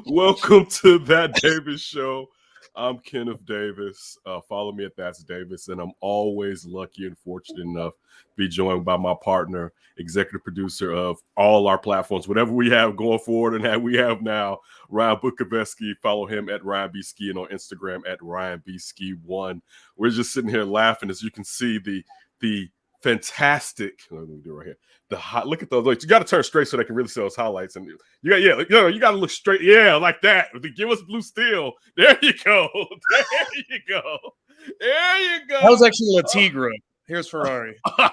Welcome to That Davis Show. I'm Kenneth Davis. Follow me at That's Davis, and I'm always lucky and fortunate enough to be joined by my partner, executive producer of all our platforms, whatever we have going forward and that we have now, Ryan Bukoveski. Follow him at Ryan B. Ski and on Instagram at Ryan B. Ski1. We're just sitting here laughing, as you can see the fantastic. Let me do it right here. Look at those. You got to turn straight so they can really see those highlights. And you got to look straight. Yeah, like that. Give us Blue Steel. There you go. There you go. There you go. That was actually La Tigra. Here's Ferrari. I'm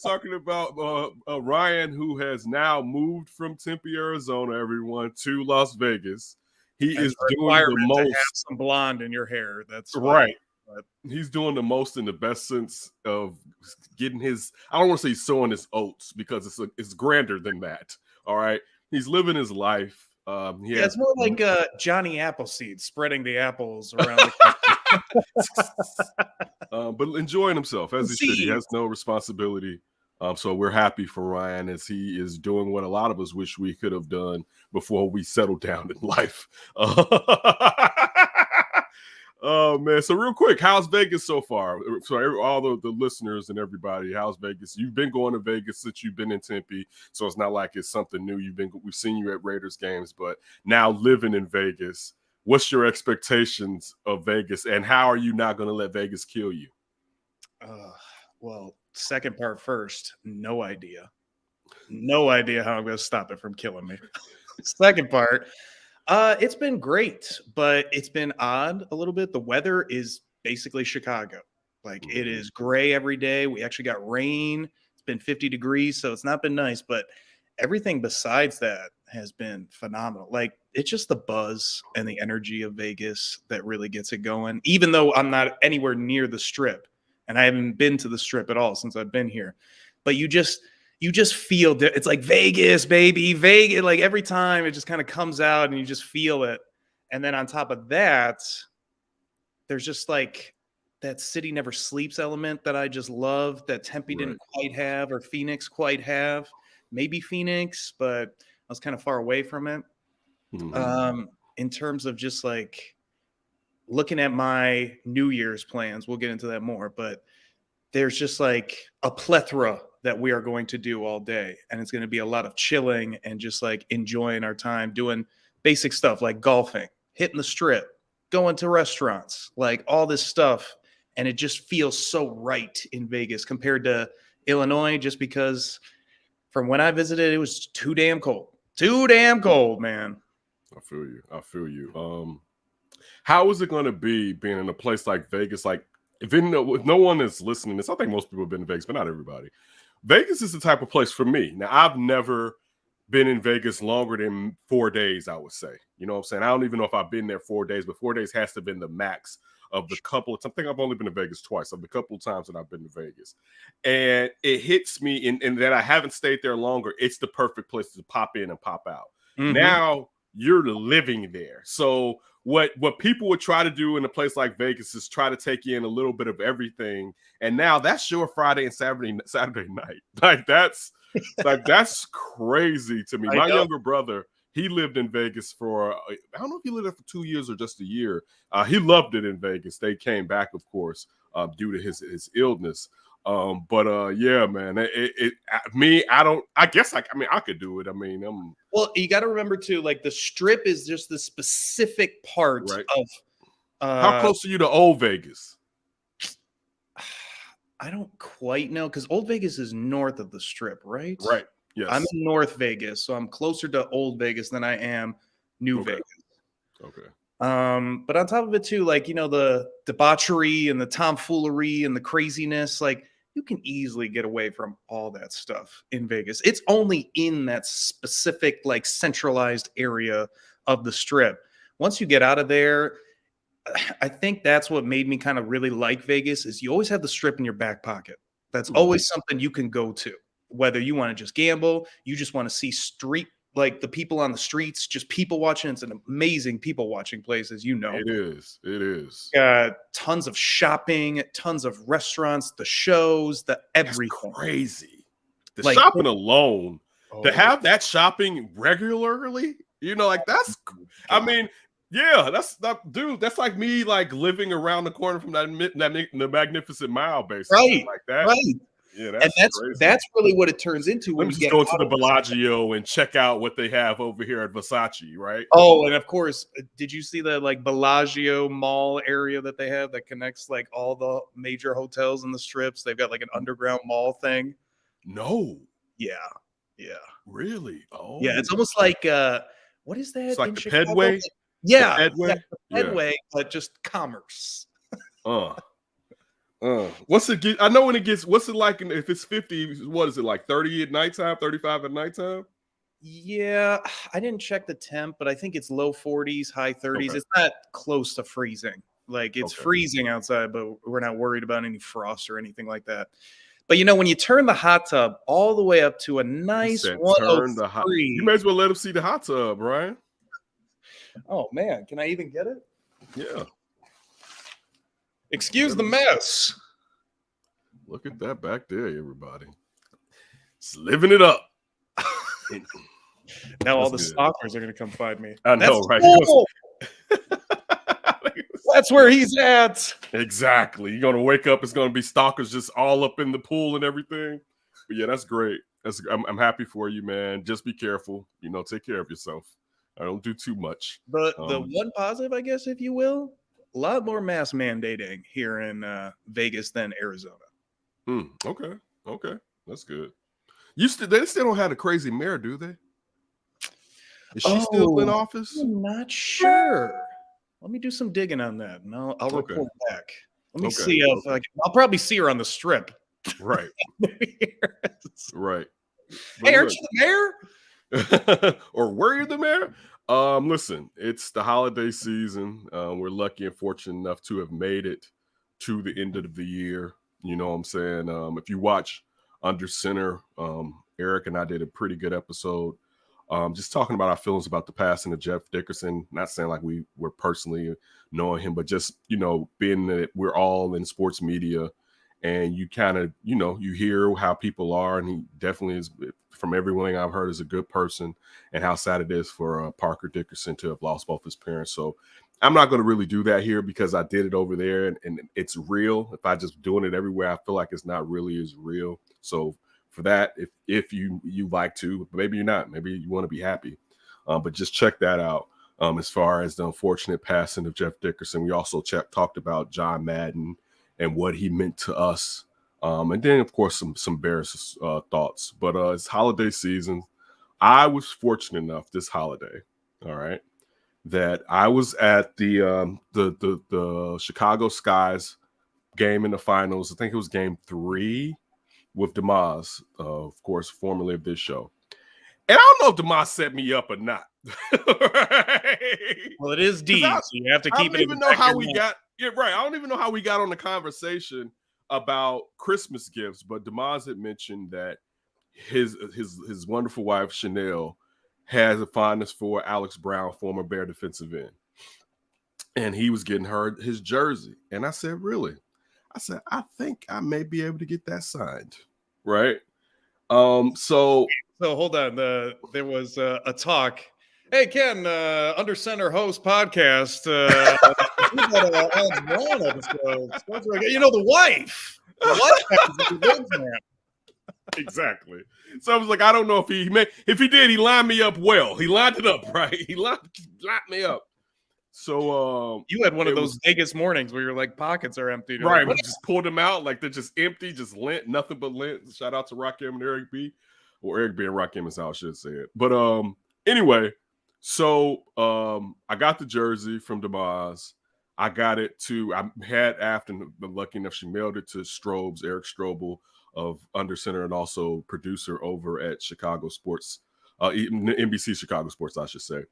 talking about Ryan, who has now moved from Tempe, Arizona, everyone, to Las Vegas. He is doing the most. To have some blonde in your hair. That's right. He's doing the most in the best sense of getting his, I don't want to say sowing his oats because it's grander than that. All right. He's living his life. It's more like Johnny Appleseed spreading the apples around the but enjoying himself as he should. He has no responsibility. So we're happy for Ryan as he is doing what a lot of us wish we could have done before we settled down in life. Oh man! So real quick, how's Vegas so far? So all the listeners and everybody, how's Vegas? You've been going to Vegas since you've been in Tempe, so it's not like it's something new. We've seen you at Raiders games, but now living in Vegas, what's your expectations of Vegas, and how are you not going to let Vegas kill you? Well, second part first, no idea how I'm going to stop it from killing me. Second part. It's been great, but it's been odd a little bit. The weather is basically Chicago. Like it is gray every day. We actually got rain. It's been 50 degrees, so it's not been nice, but everything besides that has been phenomenal. Like it's just the buzz and the energy of Vegas that really gets it going, even though I'm not anywhere near the Strip and I haven't been to the Strip at all since I've been here. But you just feel it's like Vegas, baby, Vegas. Like every time it just kind of comes out and you just feel it. And then on top of that, there's just like that city never sleeps element that I just love that Tempe didn't quite have or Phoenix quite have. Maybe Phoenix, but I was kind of far away from it. In terms of just like looking at my New Year's plans, we'll get into that more, but there's just like a plethora that we are going to do all day. And it's going to be a lot of chilling and just like enjoying our time, doing basic stuff like golfing, hitting the Strip, going to restaurants, like all this stuff. And it just feels so right in Vegas compared to Illinois, just because from when I visited, it was too damn cold. Too damn cold, man. I feel you. How is it going to be being in a place like Vegas? Like, if no one is listening to this, I think most people have been to Vegas, but not everybody. Vegas is the type of place for me. Now, I've never been in Vegas longer than 4 days, I would say. You know what I'm saying? I don't even know if I've been there 4 days, but 4 days has to have been the max of the couple of times. I think I've only been to Vegas twice, of the couple of times that I've been to Vegas. And it hits me in that I haven't stayed there longer. It's the perfect place to pop in and pop out. Now you're living there. So what people would try to do in a place like Vegas is try to take in a little bit of everything. And now that's your Friday and Saturday night. Like that's crazy to me. My younger brother, he lived in Vegas for, I don't know if he lived there for 2 years or just a year. He loved it in Vegas. They came back, of course, due to his illness. Yeah, man, I guess I could do it. I mean, well, you got to remember too, like the Strip is just the specific part of, how close are you to Old Vegas? I don't quite know. 'Cause Old Vegas is north of the Strip, right? Right. Yes. I'm in North Vegas, so I'm closer to Old Vegas than I am New Vegas. Okay. But on top of it too, like, you know, the debauchery and the tomfoolery and the craziness, like you can easily get away from all that stuff in Vegas. It's only in that specific, like centralized area of the Strip. Once you get out of there, I think that's what made me kind of really like Vegas is you always have the Strip in your back pocket. That's always something you can go to, whether you want to just gamble, you just want to see like the people on the streets, just people watching. It's an amazing people watching place, as you know. It is. Tons of shopping, tons of restaurants, the shows, the everything. That's crazy. The shopping alone To have that shopping regularly, like that's, I mean, yeah, that's not, dude. That's like me, like living around the corner from the Magnificent Mile, basically, right, like that. right. Yeah, And crazy. that's really what it turns into Let when me you just get go to the Bellagio and check out what they have over here at Versace, right? Oh, and of course, did you see the like Bellagio mall area that they have that connects like all the major hotels in the strips? They've got like an underground mall thing. No, Yeah, yeah, really? Oh, yeah. It's almost like what is that it's like in the Chicago? Pedway. Yeah, The Pedway. the Pedway, but just commerce. What's it get? I know when it gets. What's it like if it's 50? What is it like 30 at nighttime? 35 at nighttime? Yeah, I didn't check the temp, but I think it's low 40s, high 30s. Okay. It's not close to freezing. Like it's freezing outside, but we're not worried about any frost or anything like that. But when you turn the hot tub all the way up to a nice turn the hot. You may as well let them see the hot tub, Ryan. Oh man, can I even get it? Yeah. Excuse the mess. Look at that back there, everybody. It's living it up. Now all the stalkers are going to come find me. I know, right? Cool. That's where he's at. Exactly. You're going to wake up. It's going to be stalkers just all up in the pool and everything. But yeah, that's great. I'm happy for you, man. Just be careful. Take care of yourself. I don't do too much. But the one positive, I guess, if you will, a lot more mask mandating here in Vegas than Arizona. Okay. That's good. They still don't have a crazy mayor, do they? Is she still in office? I'm not sure. Let me do some digging on that, and I'll report back. Let me see if I'll probably see her on the strip. Right. Right. Hey, aren't you the mayor? Or were you the mayor? Listen, it's the holiday season. We're lucky and fortunate enough to have made it to the end of the year. You know what I'm saying? If you watch Under Center, Eric and I did a pretty good episode. Just talking about our feelings about the passing of Jeff Dickerson. Not saying like we were personally knowing him, but just, being that we're all in sports media and you kind of, you hear how people are, and he definitely is, from everything I've heard, is a good person, and how sad it is for Parker Dickerson to have lost both his parents. So I'm not going to really do that here because I did it over there and it's real. If I just doing it everywhere, I feel like it's not really as real. So for that, if you like to, maybe you're not, maybe you want to be happy, but just check that out. As far as the unfortunate passing of Jeff Dickerson, we also talked about John Madden and what he meant to us, and then of course some Bears thoughts. But it's holiday season. I was fortunate enough this holiday, all right, that I was at the Chicago Skies game in the finals. I think it was game 3. With Demaz, of course, formerly of this show. And I don't know if Demaz set me up or not. Right? Well, it is deep, so you have to keep it. I don't even know how we got. Yeah, right. I don't even know how we got on the conversation about Christmas gifts, but Demaz had mentioned that his wonderful wife Chanel has a fondness for Alex Brown, former Bear defensive end, and he was getting her his jersey. And I said, really? I said, I think I may be able to get that signed, right? So hold on. There was a talk. Hey, Ken, Under Center host podcast. The wife. Exactly. So I was like, I don't know if he did, he lined me up well. He lined it up right. He lined me up. So you had one of those Vegas mornings where your like pockets are empty, right? Like, just pulled them out like they're just empty, just lint, nothing but lint. Shout out to Rakim and Eric B, or Eric B and Rakim is how I should say it. But anyway, so I got the jersey from Demaz. I got it to. I had Afton, but lucky enough she mailed it to Strobes, Eric Strobel of Under Center, and also producer over at Chicago Sports, NBC Chicago Sports, I should say.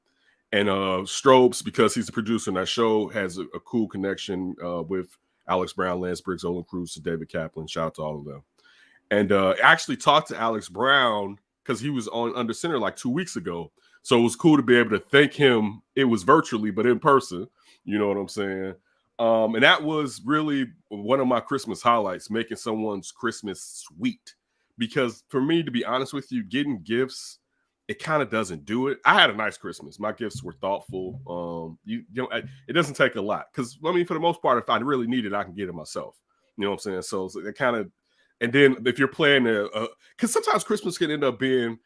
And Strobes, because he's the producer in that show, has a cool connection with Alex Brown, Lance Briggs, Olin Cruz, to David Kaplan. Shout out to all of them. And I actually talked to Alex Brown because he was on Under Center like 2 weeks ago. So it was cool to be able to thank him. It was virtually, but in person. You know what I'm saying? And that was really one of my Christmas highlights, making someone's Christmas sweet. because for me, to be honest with you, getting gifts, it kind of doesn't do it. I had a nice Christmas. My gifts were thoughtful. It doesn't take a lot because I mean, for the most part, if I really need it, I can get it myself. You know what I'm saying? So it kind of, and then if you're playing because sometimes Christmas can end up being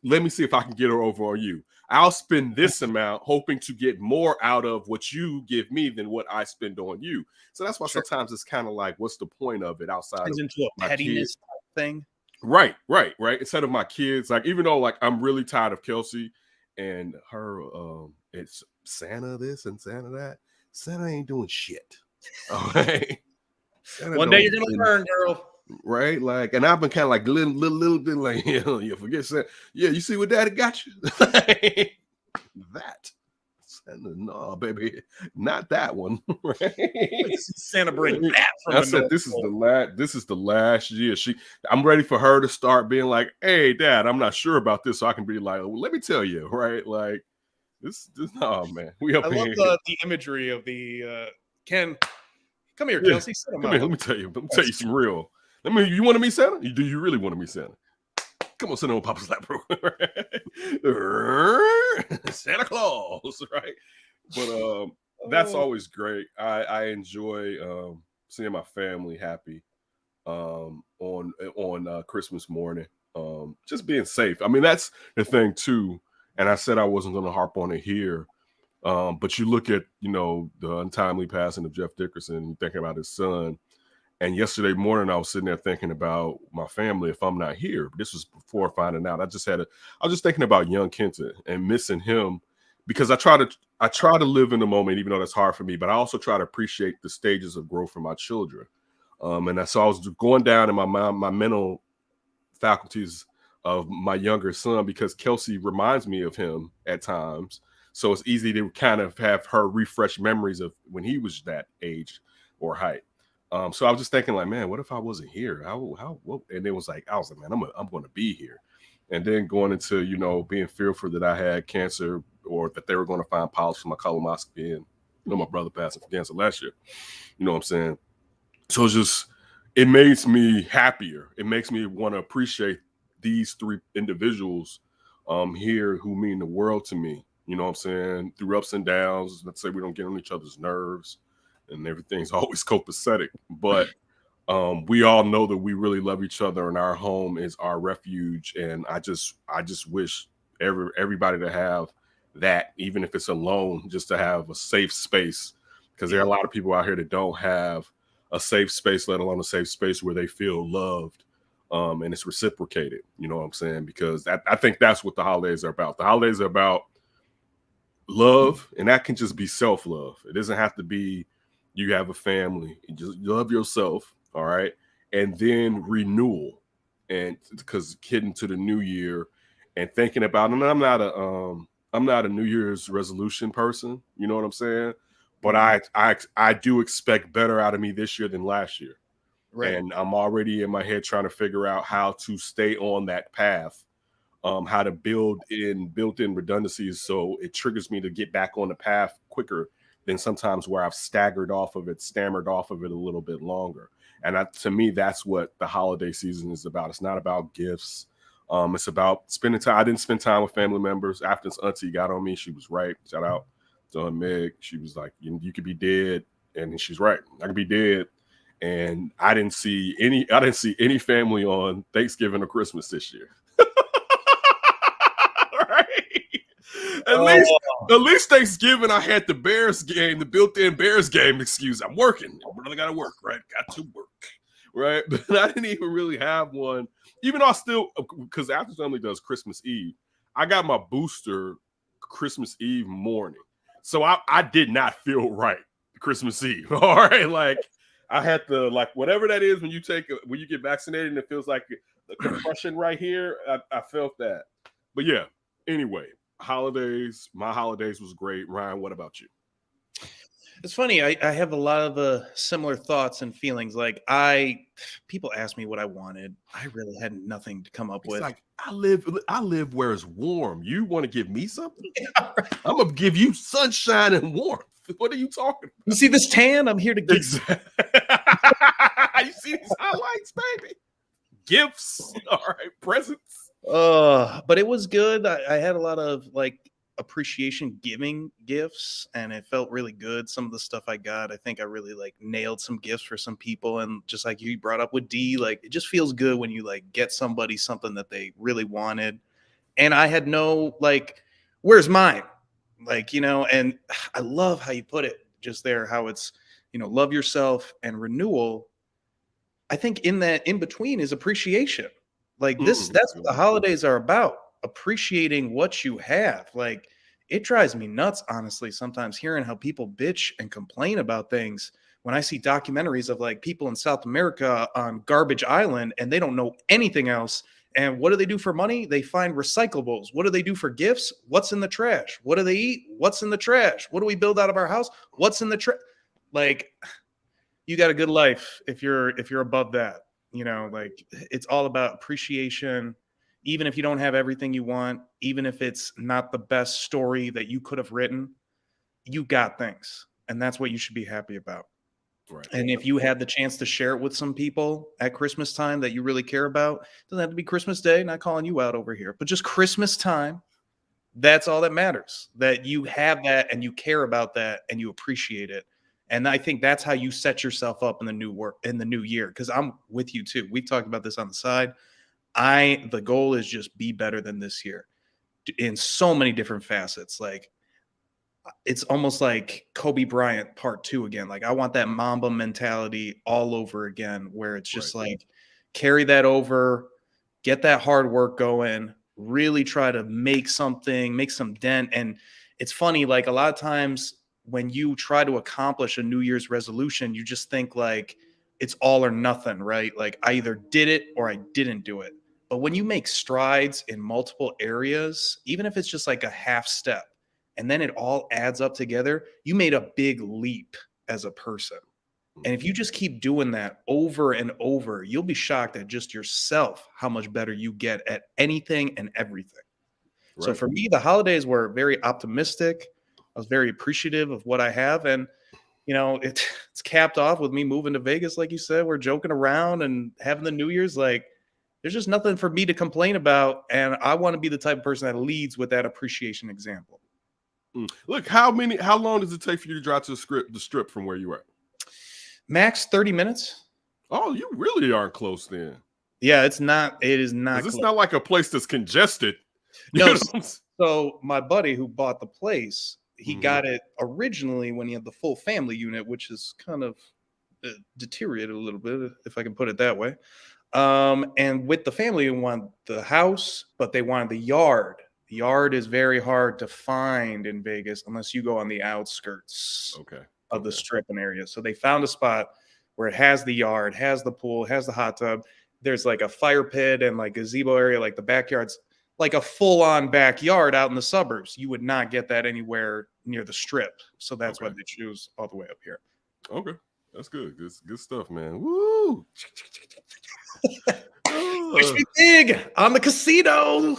let me see if I can get her over on you. I'll spend this amount hoping to get more out of what you give me than what I spend on you. So that's why sometimes it's kind of like, what's the point of it outside of into a pettiness type thing? Right. Instead of my kids, like even though like I'm really tired of Kelsey and her, it's Santa this and Santa that. Santa ain't doing shit. All right. One day you're gonna learn, girl. Right, like, and I've been kind of like little bit like, you forget Santa. Yeah, you see what Daddy got you? That. No, baby, not that one. Right? Santa bring that from I said this is the last year. I'm ready for her to start being like, hey, Dad, I'm not sure about this. So I can be like, well, let me tell you, right? Like this oh man. I love the imagery of the Ken. Come here, Kelsey. Come here, let me tell you some real. You want to meet Santa? Do you really want to meet Santa? Come on, sit on Papa's lap, bro. Santa Claus, right? But that's always great. I enjoy seeing my family happy on Christmas morning. Just being safe. I mean, that's the thing too. And I said I wasn't going to harp on it here. But you look at, the untimely passing of Jeff Dickerson, thinking about his son. And yesterday morning, I was sitting there thinking about my family if I'm not here. This was before finding out. I was just thinking about young Kenton and missing him because I try to live in the moment, even though that's hard for me. But I also try to appreciate the stages of growth for my children. So I was going down in my mental faculties of my younger son because Kelsey reminds me of him at times. So it's easy to kind of have her refresh memories of when he was that age or height. So I was just thinking like, man, what if I wasn't here? What? And it was like, I was like, man, I'm going to be here. And then going into, being fearful that I had cancer or that they were going to find polyps for my colonoscopy. And, my brother passed from cancer last year. You know what I'm saying? So it makes me happier. It makes me want to appreciate these three individuals here who mean the world to me. You know what I'm saying? Through ups and downs. Let's say we don't get on each other's nerves. And everything's always copacetic, but we all know that we really love each other, and our home is our refuge. And I just wish everybody to have that, even if it's alone, just to have a safe space, because there are a lot of people out here that don't have a safe space, let alone a safe space where they feel loved, and it's reciprocated. You know what I'm saying? Because I think that's what the holidays are about. The holidays are about love, and that can just be self-love. It doesn't have to be you have a family. You just love yourself, all right? And then renewal, and because getting to the new year and thinking about, and I'm not a New Year's resolution person, you know what I'm saying? But I do expect better out of me this year than last year. Right. And I'm already in my head trying to figure out how to stay on that path, how to build in built-in redundancies so it triggers me to get back on the path quicker than sometimes where I've stammered off of it a little bit longer. And to me, that's what the holiday season is about. It's not about gifts. It's about spending time. I didn't spend time with family members. After this auntie got on me, she was right. Shout out to Aunt Meg. She was like, you could be dead. And she's right. I could be dead. And I didn't see any family on Thanksgiving or Christmas this year. At least Thanksgiving, I had the Bears game, the built-in Bears game excuse. I'm working. My brother got to work, right? Got to work, right? But I didn't even really have one. Even though I still, because After Family does Christmas Eve, I got my booster Christmas Eve morning. So I did not feel right Christmas Eve. All right. Like I had to, like, whatever that is when you get vaccinated and it feels like the compression right here. I felt that. But yeah, anyway. My holidays was great. Ryan, what about you? It's funny. I have a lot of similar thoughts and feelings. Like people asked me what I wanted. I really had nothing to come up with. Like I live where it's warm. You want to give me something? Yeah, right. I'm gonna give you sunshine and warmth. What are you talking about? You see this tan? I'm here to give. Exactly. You see these highlights, baby? gifts. All right, presents. But it was good. I had a lot of like appreciation giving gifts, and it felt really good. Some of the stuff I got, I think I really like nailed some gifts for some people. And just like you brought up with D, like it just feels good when you like get somebody something that they really wanted. And I had no like, where's mine? Like, and I love how you put it just there, how it's, love yourself and renewal. I think in that in between is appreciation. Like that's what the holidays are about. Appreciating what you have. Like it drives me nuts, honestly, sometimes hearing how people bitch and complain about things when I see documentaries of like people in South America on Garbage Island and they don't know anything else. And what do they do for money? They find recyclables. What do they do for gifts? What's in the trash? What do they eat? What's in the trash? What do we build out of our house? What's in the trash? Like, you got a good life if you're above that. Like it's all about appreciation. Even if you don't have everything you want, even if it's not the best story that you could have written, you got things. And that's what you should be happy about. Right. And if you had the chance to share it with some people at Christmas time that you really care about, it doesn't have to be Christmas Day, not calling you out over here, but just Christmas time, that's all that matters, that you have that and you care about that and you appreciate it. And I think that's how you set yourself up in the new year. Because I'm with you too. We've talked about this on the side. The goal is just be better than this year in so many different facets. Like it's almost like Kobe Bryant part 2 again. Like I want that Mamba mentality all over again, where it's just like carry that over, get that hard work going, really try to make some dent. And it's funny, like a lot of times when you try to accomplish a New Year's resolution, you just think like it's all or nothing, right? Like I either did it or I didn't do it. But when you make strides in multiple areas, even if it's just like a half step, and then it all adds up together, you made a big leap as a person. And if you just keep doing that over and over, you'll be shocked at just yourself how much better you get at anything and everything. Right. So for me, the holidays were very optimistic. I was very appreciative of what I have. And, it's capped off with me moving to Vegas. Like you said, we're joking around and having the New Year's. Like there's just nothing for me to complain about. And I want to be the type of person that leads with that appreciation example. Look, how long does it take for you to drive to the strip from where you are? Max 30 minutes. Oh, you really aren't close then. Yeah, it is not. It's not like a place that's congested. No. So my buddy who bought the place, he got it originally when he had the full family unit, which is kind of deteriorated a little bit, if I can put it that way. And with the family, they wanted the house, but they wanted the yard. The yard is very hard to find in Vegas unless you go on the outskirts of the strip and area. So they found a spot where it has the yard, has the pool, has the hot tub. There's like a fire pit and like gazebo area, like the backyard's like a full-on backyard out in the suburbs. You would not get that anywhere near the strip. So that's why they choose all the way up here. Okay. That's good. Good stuff, man. Woo! Wish me big on the casino.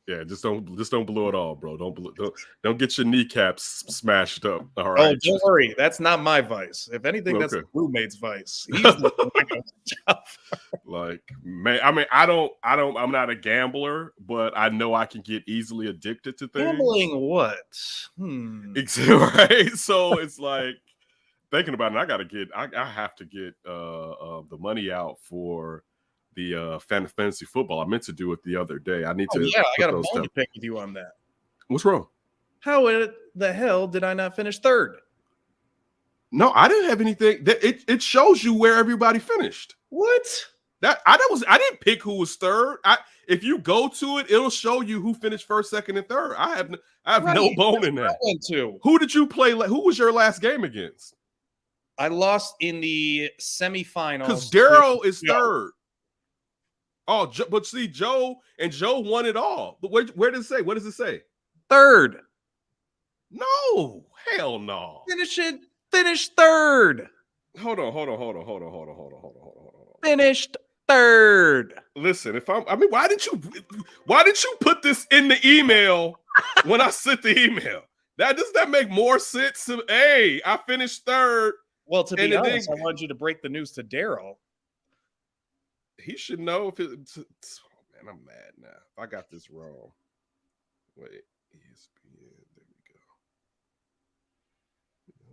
Yeah, just don't blow it all, bro. Don't get your kneecaps smashed up. All right. Oh, don't worry. That's not my vice. If anything, that's the roommate's vice. He's the like, man, I mean, I'm not a gambler, but I know I can get easily addicted to things. Gambling what? Right. So it's like thinking about it, I have to get the money out for the fantasy football. I meant to do it the other day. I need to. Yeah, I got a bone to pick with you on that. What's wrong? How in the hell did I not finish third? No, I didn't have anything. It shows you where everybody finished. What? I didn't pick who was third. If you go to it, it'll show you who finished first, second, and third. I have no bone in that. Who did you play? Who was your last game against? I lost in the semifinals. Because Daryl is third. Oh, but see, Joe won it all. But where does it say? What does it say? Third. No, hell no. Finish third. Hold on. Finished third. Listen, why did you put this in the email when I sent the email? Does that make more sense? Hey, I finished third. Well, to be honest, I wanted you to break the news to Daryl. he should know if it's. Oh, man, I'm mad now. If I got this wrong. Wait, ESPN. There we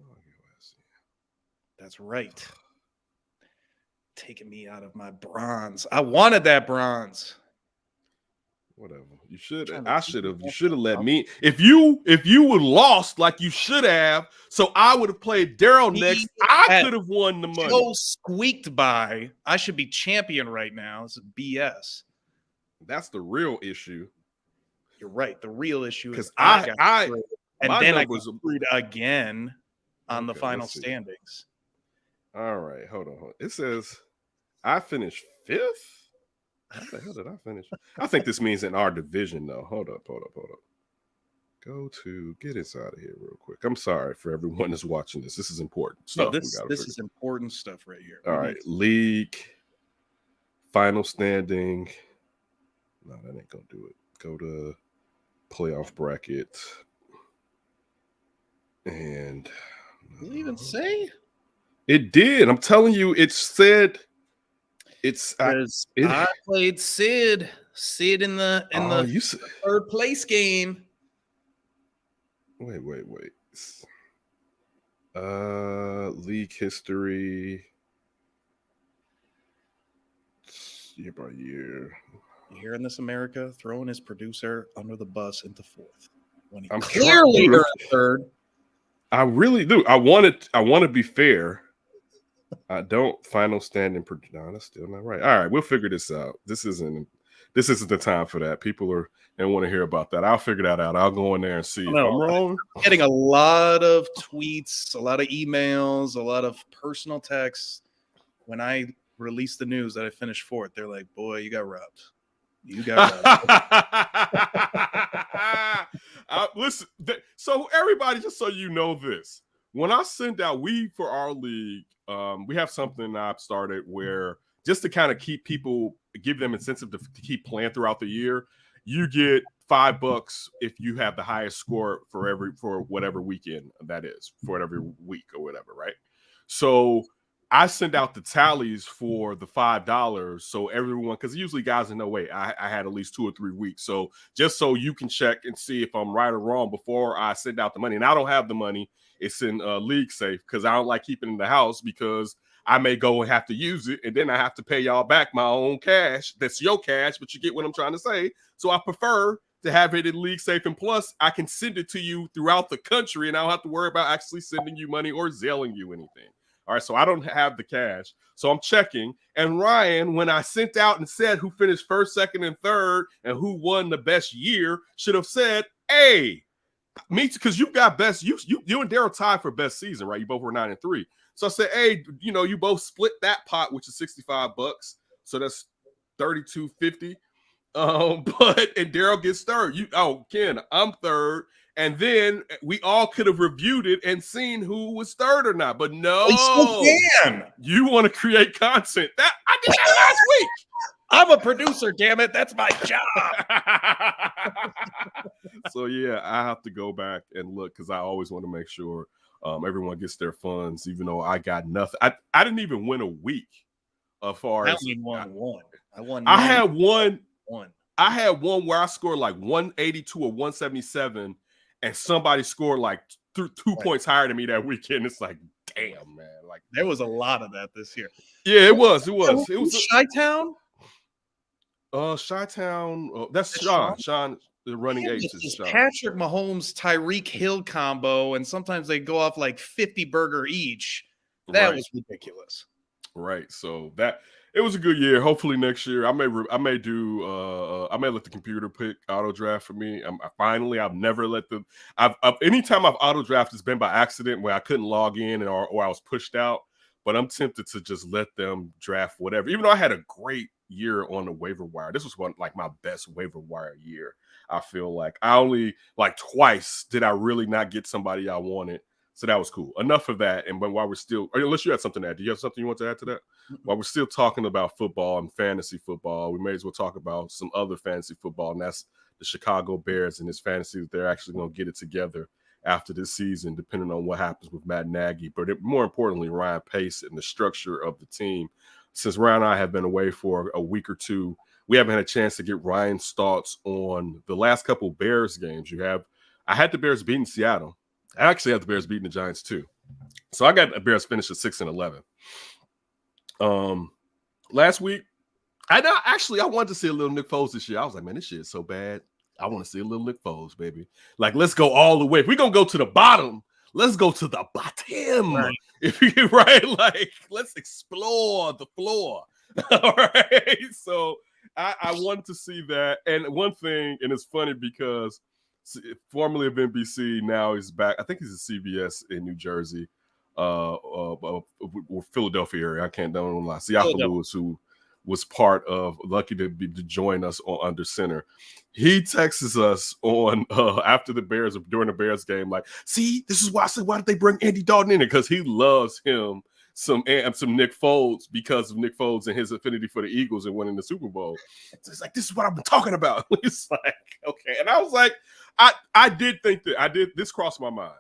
go. That's right. Taking me out of my bronze. I wanted that bronze. Whatever. You should. Trying to I keep should have. it You up. should have let me. If you would lost like you should have, so I would have played Daryl next. I could have won the money. Joe squeaked by. I should be champion right now. This is BS. That's the real issue. You're right. The real issue is I and my then I numbers- got screwed again on the Okay, final let's see. standings. All right, hold on. It says I finished 5th. How the hell did I finish? I think this means in our division, though. Hold up. Go to get us out of here real quick. I'm sorry for everyone that's watching this. This is important stuff. No, this is important stuff right here. All right, league final standing. No, that ain't gonna do it. Go to playoff bracket, and Does it even say? It did. I'm telling you, it said. I played Sid in the you third place game. Wait. League history year by year. You hearing this, America? Throwing his producer under the bus into 4th when he I'm clearly trying- earned 3rd. I really do. I want to be fair. I don't final standing. No, that's still not right. All right, we'll figure this out. This isn't the time for that. People are and want to hear about that. I'll figure that out. I'll go in there and see if I'm wrong. I'm getting a lot of tweets, a lot of emails, a lot of personal texts. When I released the news that I finished 4th, they're like, "Boy, you got robbed. You got robbed." Listen, so everybody, just so you know this, when I send out, for our league, we have something I've started where just to kind of keep people, give them incentive to keep playing throughout the year, you get $5 if you have the highest score for whatever weekend that is, for every week or whatever, right? So I send out the tallies for the $5 so everyone, because usually guys know, wait, I had at least 2 or 3 weeks. So just so you can check and see if I'm right or wrong before I send out the money. And I don't have the money. It's in League Safe because I don't like keeping it in the house because I may go and have to use it. And then I have to pay y'all back my own cash. That's your cash, but you get what I'm trying to say. So I prefer to have it in League Safe. And plus, I can send it to you throughout the country and I don't have to worry about actually sending you money or Zelling you anything. All right, so I don't have the cash. So I'm checking. And Ryan, when I sent out and said who finished 1st, 2nd, and 3rd and who won the best year, should have said, hey, me too, because you got best. You and Daryl tied for best season, right? You both were 9-3. So I said, hey, you both split that pot, which is $65. So that's $32.50. And Daryl gets 3rd. Ken, I'm 3rd. And then we all could have reviewed it and seen who was 3rd or not. But no, you want to create content. That I did that last week. I'm a producer, damn it. That's my job. So yeah, I have to go back and look because I always want to make sure everyone gets their funds, even though I got nothing. I didn't even win a week. As far as I won one. I had one. I had one where I scored like 182 or 177, and somebody scored like 2 points higher than me that weekend. It's like, damn, man. Like there was a lot of that this year. Yeah, it was. It was Chi-Town. Chi-Town. That's Sean. Sean, the running ace is Sean. Patrick Mahomes, Tyreek Hill combo, and sometimes they go off like 50 burger each. That was ridiculous. Right. So it was a good year. Hopefully next year I may let the computer pick auto draft for me. I've never let anytime I've auto drafted, it's been by accident where I couldn't log in or I was pushed out. But I'm tempted to just let them draft whatever. Even though I had a great year on the waiver wire, this was my best waiver wire year. I feel like I only twice did I really not get somebody I wanted. So that was cool. Enough of that. And while we're still, unless you had something to add, do you have something you want to add to that? While we're still talking about football and fantasy football, we may as well talk about some other fantasy football, and that's the Chicago Bears and this fantasy that they're actually going to get it together after this season, depending on what happens with Matt Nagy. But more importantly, Ryan Pace and the structure of the team. since Ryan and I have been away for a week or two, we haven't had a chance to get Ryan's thoughts on the last couple Bears games. I had the Bears beating Seattle. I actually had the Bears beating the Giants too. So I got the Bears finished at 6-11. Last week, I wanted to see a little Nick Foles this year. I was like, man, this shit is so bad. I want to see a little Nick Foles, baby. Like, let's go all the way. If we're gonna go to the bottom, let's go to the bottom. Right. If you right, like, let's explore the floor. All right. So I wanted to see that. And one thing, and it's funny because formerly of NBC, now he's back. I think he's at CBS in New Jersey, or Philadelphia area. I don't lie. Siaka Lewis, who was part of lucky to join us on Under Center. He texts us on after the Bears, during the Bears game, like, see, this is why I said, why did they bring Andy Dalton in there? Because he loves him some Nick Foles because of Nick Foles and his affinity for the Eagles and winning the Super Bowl. So it's like, this is what I've been talking about. It's like, okay. And I was like, I did think that this crossed my mind.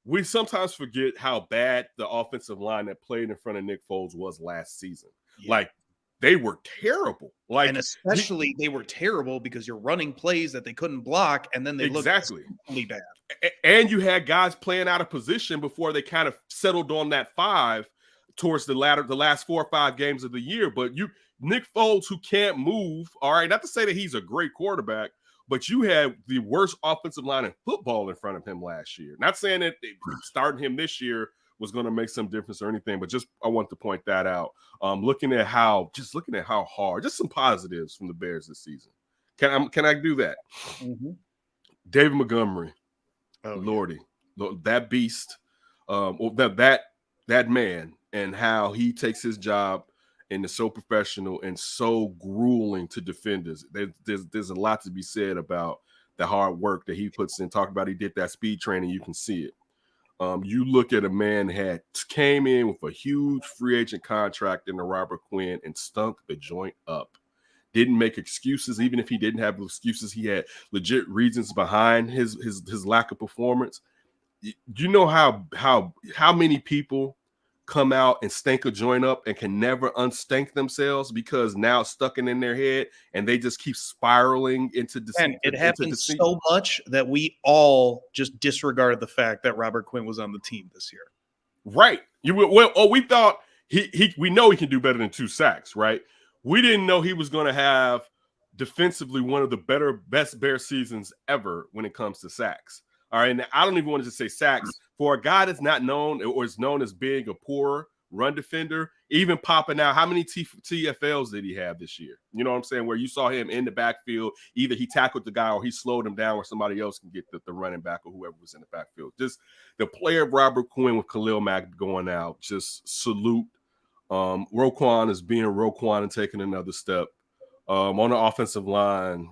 We sometimes forget how bad the offensive line that played in front of Nick Foles was last season. Yeah. Like, they were terrible. Like, and especially they were terrible because you're running plays that they couldn't block, and then they looked really bad. And you had guys playing out of position before they kind of settled on that 5 towards the last 4 or 5 games of the year. But Nick Foles, who can't move, all right, not to say that he's a great quarterback, but you had the worst offensive line in football in front of him last year. Not saying that starting him this year was going to make some difference or anything, but just I want to point that out. Looking at how hard, just some positives from the Bears this season. Can I do that? Mm-hmm. David Montgomery, Lordy, that beast, that man, and how he takes his job and is so professional and so grueling to defenders. There's a lot to be said about the hard work that he puts in. Talk about he did that speed training, you can see it. You look at a man that came in with a huge free agent contract in the Robert Quinn and stunk the joint up. Didn't make excuses, even if he didn't have excuses. He had legit reasons behind his lack of performance. You know how many people come out and stink a joint up and can never unstink themselves because now it's stuck in their head and they just keep spiraling into deceit. And it happens so much that we all just disregarded the fact that Robert Quinn was on the team this year. Right. We thought we know he can do better than 2 sacks, right? We didn't know he was going to have defensively one of the best Bear seasons ever when it comes to sacks. All right, and I don't even want to just say sacks. For a guy that's not known or is known as being a poor run defender, even popping out, how many TFLs did he have this year? You know what I'm saying? Where you saw him in the backfield, either he tackled the guy or he slowed him down where somebody else can get the running back or whoever was in the backfield. Just the player of Robert Quinn with Khalil Mack going out, just salute. Roquan is being Roquan and taking another step. On the offensive line,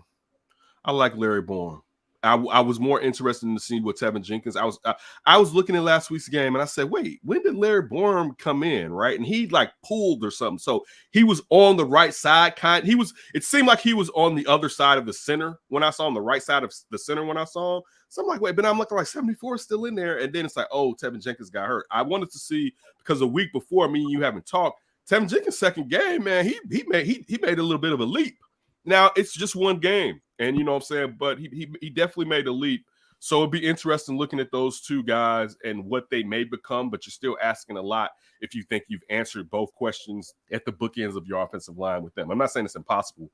I like Larry Borom. I was more interested in the scene with Tevin Jenkins. I was looking at last week's game and I said, wait, when did Larry Borom come in? Right. And he like pulled or something. So he was on the right side. It seemed like he was on the other side of the center when I saw him, the right side of the center when I saw him. So I'm like, wait, but I'm looking like 74 is still in there. And then it's like, oh, Tevin Jenkins got hurt. I wanted to see, because a week before me and you haven't talked, Tevin Jenkins' second game, man, he made a little bit of a leap. Now it's just one game. And you know what I'm saying? But he definitely made a leap. So it'd be interesting looking at those 2 guys and what they may become, but you're still asking a lot if you think you've answered both questions at the bookends of your offensive line with them. I'm not saying it's impossible.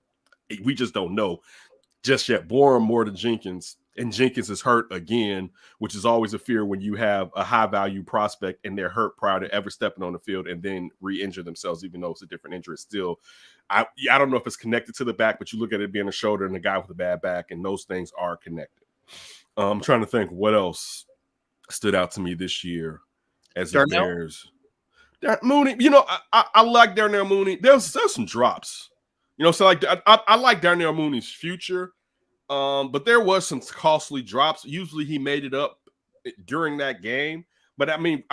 We just don't know just yet. Borom more than Jenkins, and Jenkins is hurt again, which is always a fear when you have a high-value prospect and they're hurt prior to ever stepping on the field and then re-injure themselves, even though it's a different injury. Still, I don't know if it's connected to the back, but you look at it being a shoulder and a guy with a bad back, and those things are connected. I'm trying to think what else stood out to me this year as the Bears. Mooney, you know, I like Darnell Mooney. There's some drops. You know, so like I like Darnell Mooney's future, but there was some costly drops. Usually he made it up during that game. But I mean,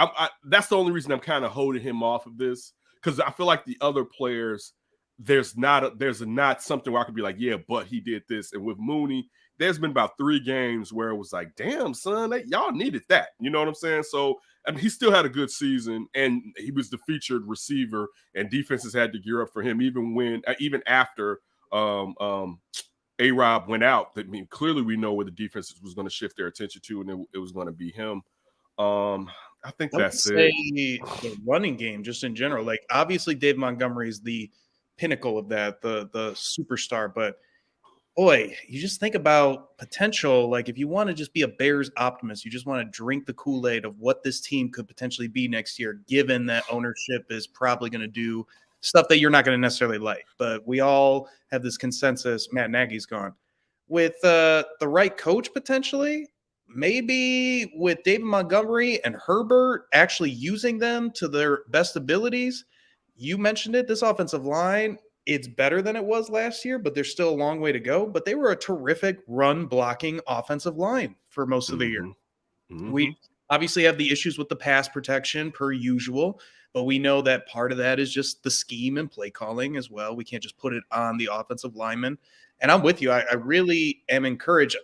that's the only reason I'm kind of holding him off of this, because I feel like the other players, there's not something where I could be like, yeah, but he did this. And with Mooney, there's been about 3 games where it was like, damn, son, y'all needed that. You know what I'm saying? So, I mean, he still had a good season, and he was the featured receiver, and defenses had to gear up for him, even after A-Rob went out. I mean, clearly we know where the defense was going to shift their attention to, and it was going to be him. I think that's it. The running game, just in general, like obviously Dave Montgomery is the pinnacle of that, the superstar. But boy, you just think about potential. Like if you want to just be a Bears optimist, you just want to drink the Kool-Aid of what this team could potentially be next year, given that ownership is probably going to do stuff that you're not going to necessarily like. But we all have this consensus: Matt Nagy's gone. With the right coach potentially. Maybe with David Montgomery and Herbert actually using them to their best abilities. You mentioned it, this offensive line, it's better than it was last year, but there's still a long way to go. But they were a terrific run blocking offensive line for most of the year. Mm-hmm. We obviously have the issues with the pass protection per usual, but we know that part of that is just the scheme and play calling as well. We can't just put it on the offensive lineman. And I'm with you. I really am encouraged.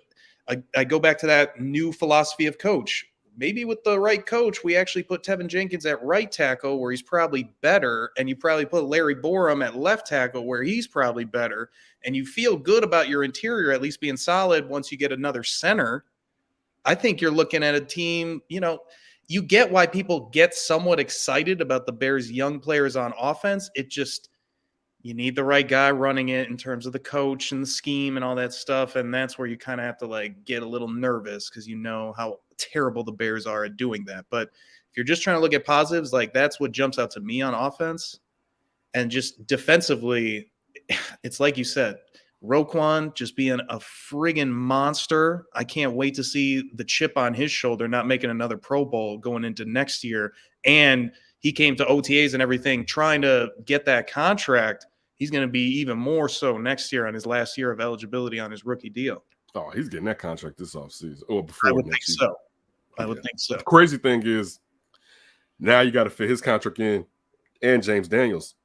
I go back to that new philosophy of coach. Maybe with the right coach, we actually put Tevin Jenkins at right tackle where he's probably better, and you probably put Larry Borum at left tackle where he's probably better, and you feel good about your interior at least being solid once you get another center. I think you're looking at a team, you get why people get somewhat excited about the Bears' young players on offense. It just – you need the right guy running it in terms of the coach and the scheme and all that stuff. And that's where you kind of have to like get a little nervous because you know how terrible the Bears are at doing that. But if you're just trying to look at positives, like that's what jumps out to me on offense. And just defensively, it's like you said, Roquan just being a friggin' monster. I can't wait to see the chip on his shoulder, not making another Pro Bowl going into next year. And he came to OTAs and everything trying to get that contract. He's going to be even more so next year on his last year of eligibility on his rookie deal. Oh, he's getting that contract this offseason or before. I would think so. I would think so. The crazy thing is now you got to fit his contract in and James Daniels.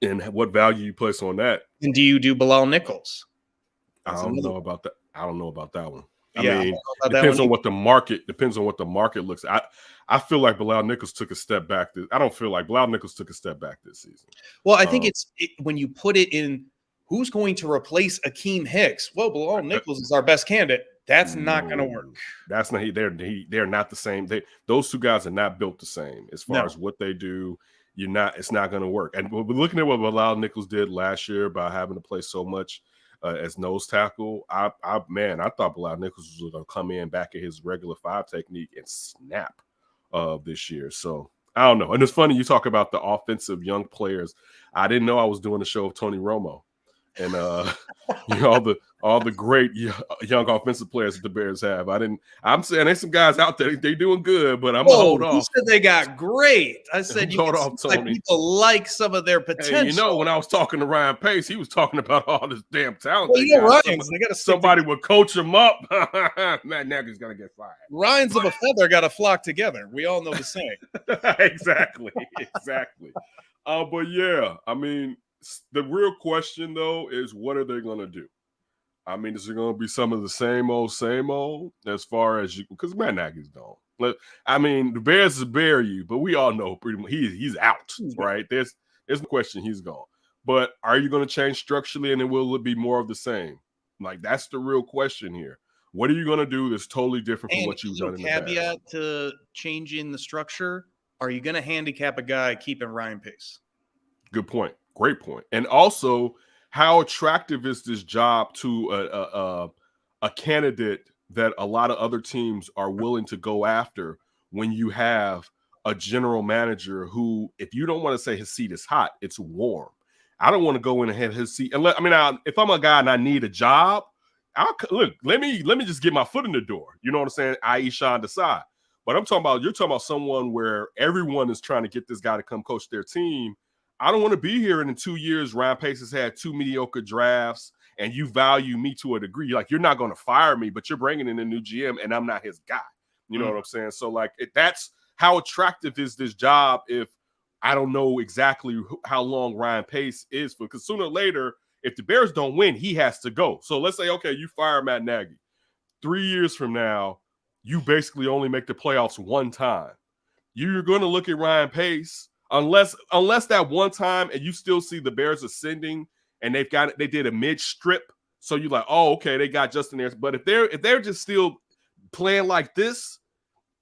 And what value you place on that? And do you do Bilal Nichols? I don't know about that. I don't know about that one. I Yeah, mean, depends on what the market looks at. I feel like Bilal Nichols took a step back. I don't feel like Bilal Nichols took a step back this season. Well, I think when you put it in who's going to replace Akeem Hicks? Well, Bilal Nichols is our best candidate. That's not going to work. That's not. They're not the same. Those two guys are not built the same as far as what they do. It's not going to work. And we're looking at what Bilal Nichols did last year by having to play so much as nose tackle. I thought Bilal Nichols was going to come in back at his regular 5 technique and snap this year. So I don't know. And it's funny you talk about the offensive young players. I didn't know I was doing a show of Tony Romo and all the great young offensive players that the Bears have. I'm saying there's some guys out there, they doing good, but I'm gonna hold off. You said they got great. I said hold off, Tony. Like people like some of their potential. When I was talking to Ryan Pace, he was talking about all this damn talent. Well, somebody would coach him up. Matt Nagy's gonna get fired. Ryans of a feather got to flock together. We all know the saying. Exactly. But yeah, I mean, the real question though is what are they gonna do? I mean, is it going to be some of the same old as far as because Matt Nagy's gone. I mean, the Bears bear you, but we all know pretty much he's out, right? There's no question he's gone. But are you going to change structurally, and then will it be more of the same? Like that's the real question here. What are you going to do that's totally different from what you've done in the past? Caveat to changing the structure: are you going to handicap a guy keeping Ryan Pace? Good point. Great point. And also, how attractive is this job to a candidate that a lot of other teams are willing to go after when you have a general manager who, if you don't want to say his seat is hot, it's warm. I don't want to go in and have his seat. And if I'm a guy and I need a job, let me just get my foot in the door. You know what I'm saying? I.e. Sean Desai. But you're talking about someone where everyone is trying to get this guy to come coach their team. I don't want to be here and in 2 years, Ryan Pace has had 2 mediocre drafts and you value me to a degree. Like, you're not going to fire me, but you're bringing in a new GM and I'm not his guy. You know what I'm saying? So, like, that's how attractive is this job if I don't know exactly how long Ryan Pace is for. Because sooner or later, if the Bears don't win, he has to go. So let's say, okay, you fire Matt Nagy. 3 years from now, you basically only make the playoffs one time. You're going to look at Ryan Pace, unless that one time, and you still see the Bears ascending, and they did a mid strip, so you're like, oh, okay, they got Justin there. But if they're just still playing like this,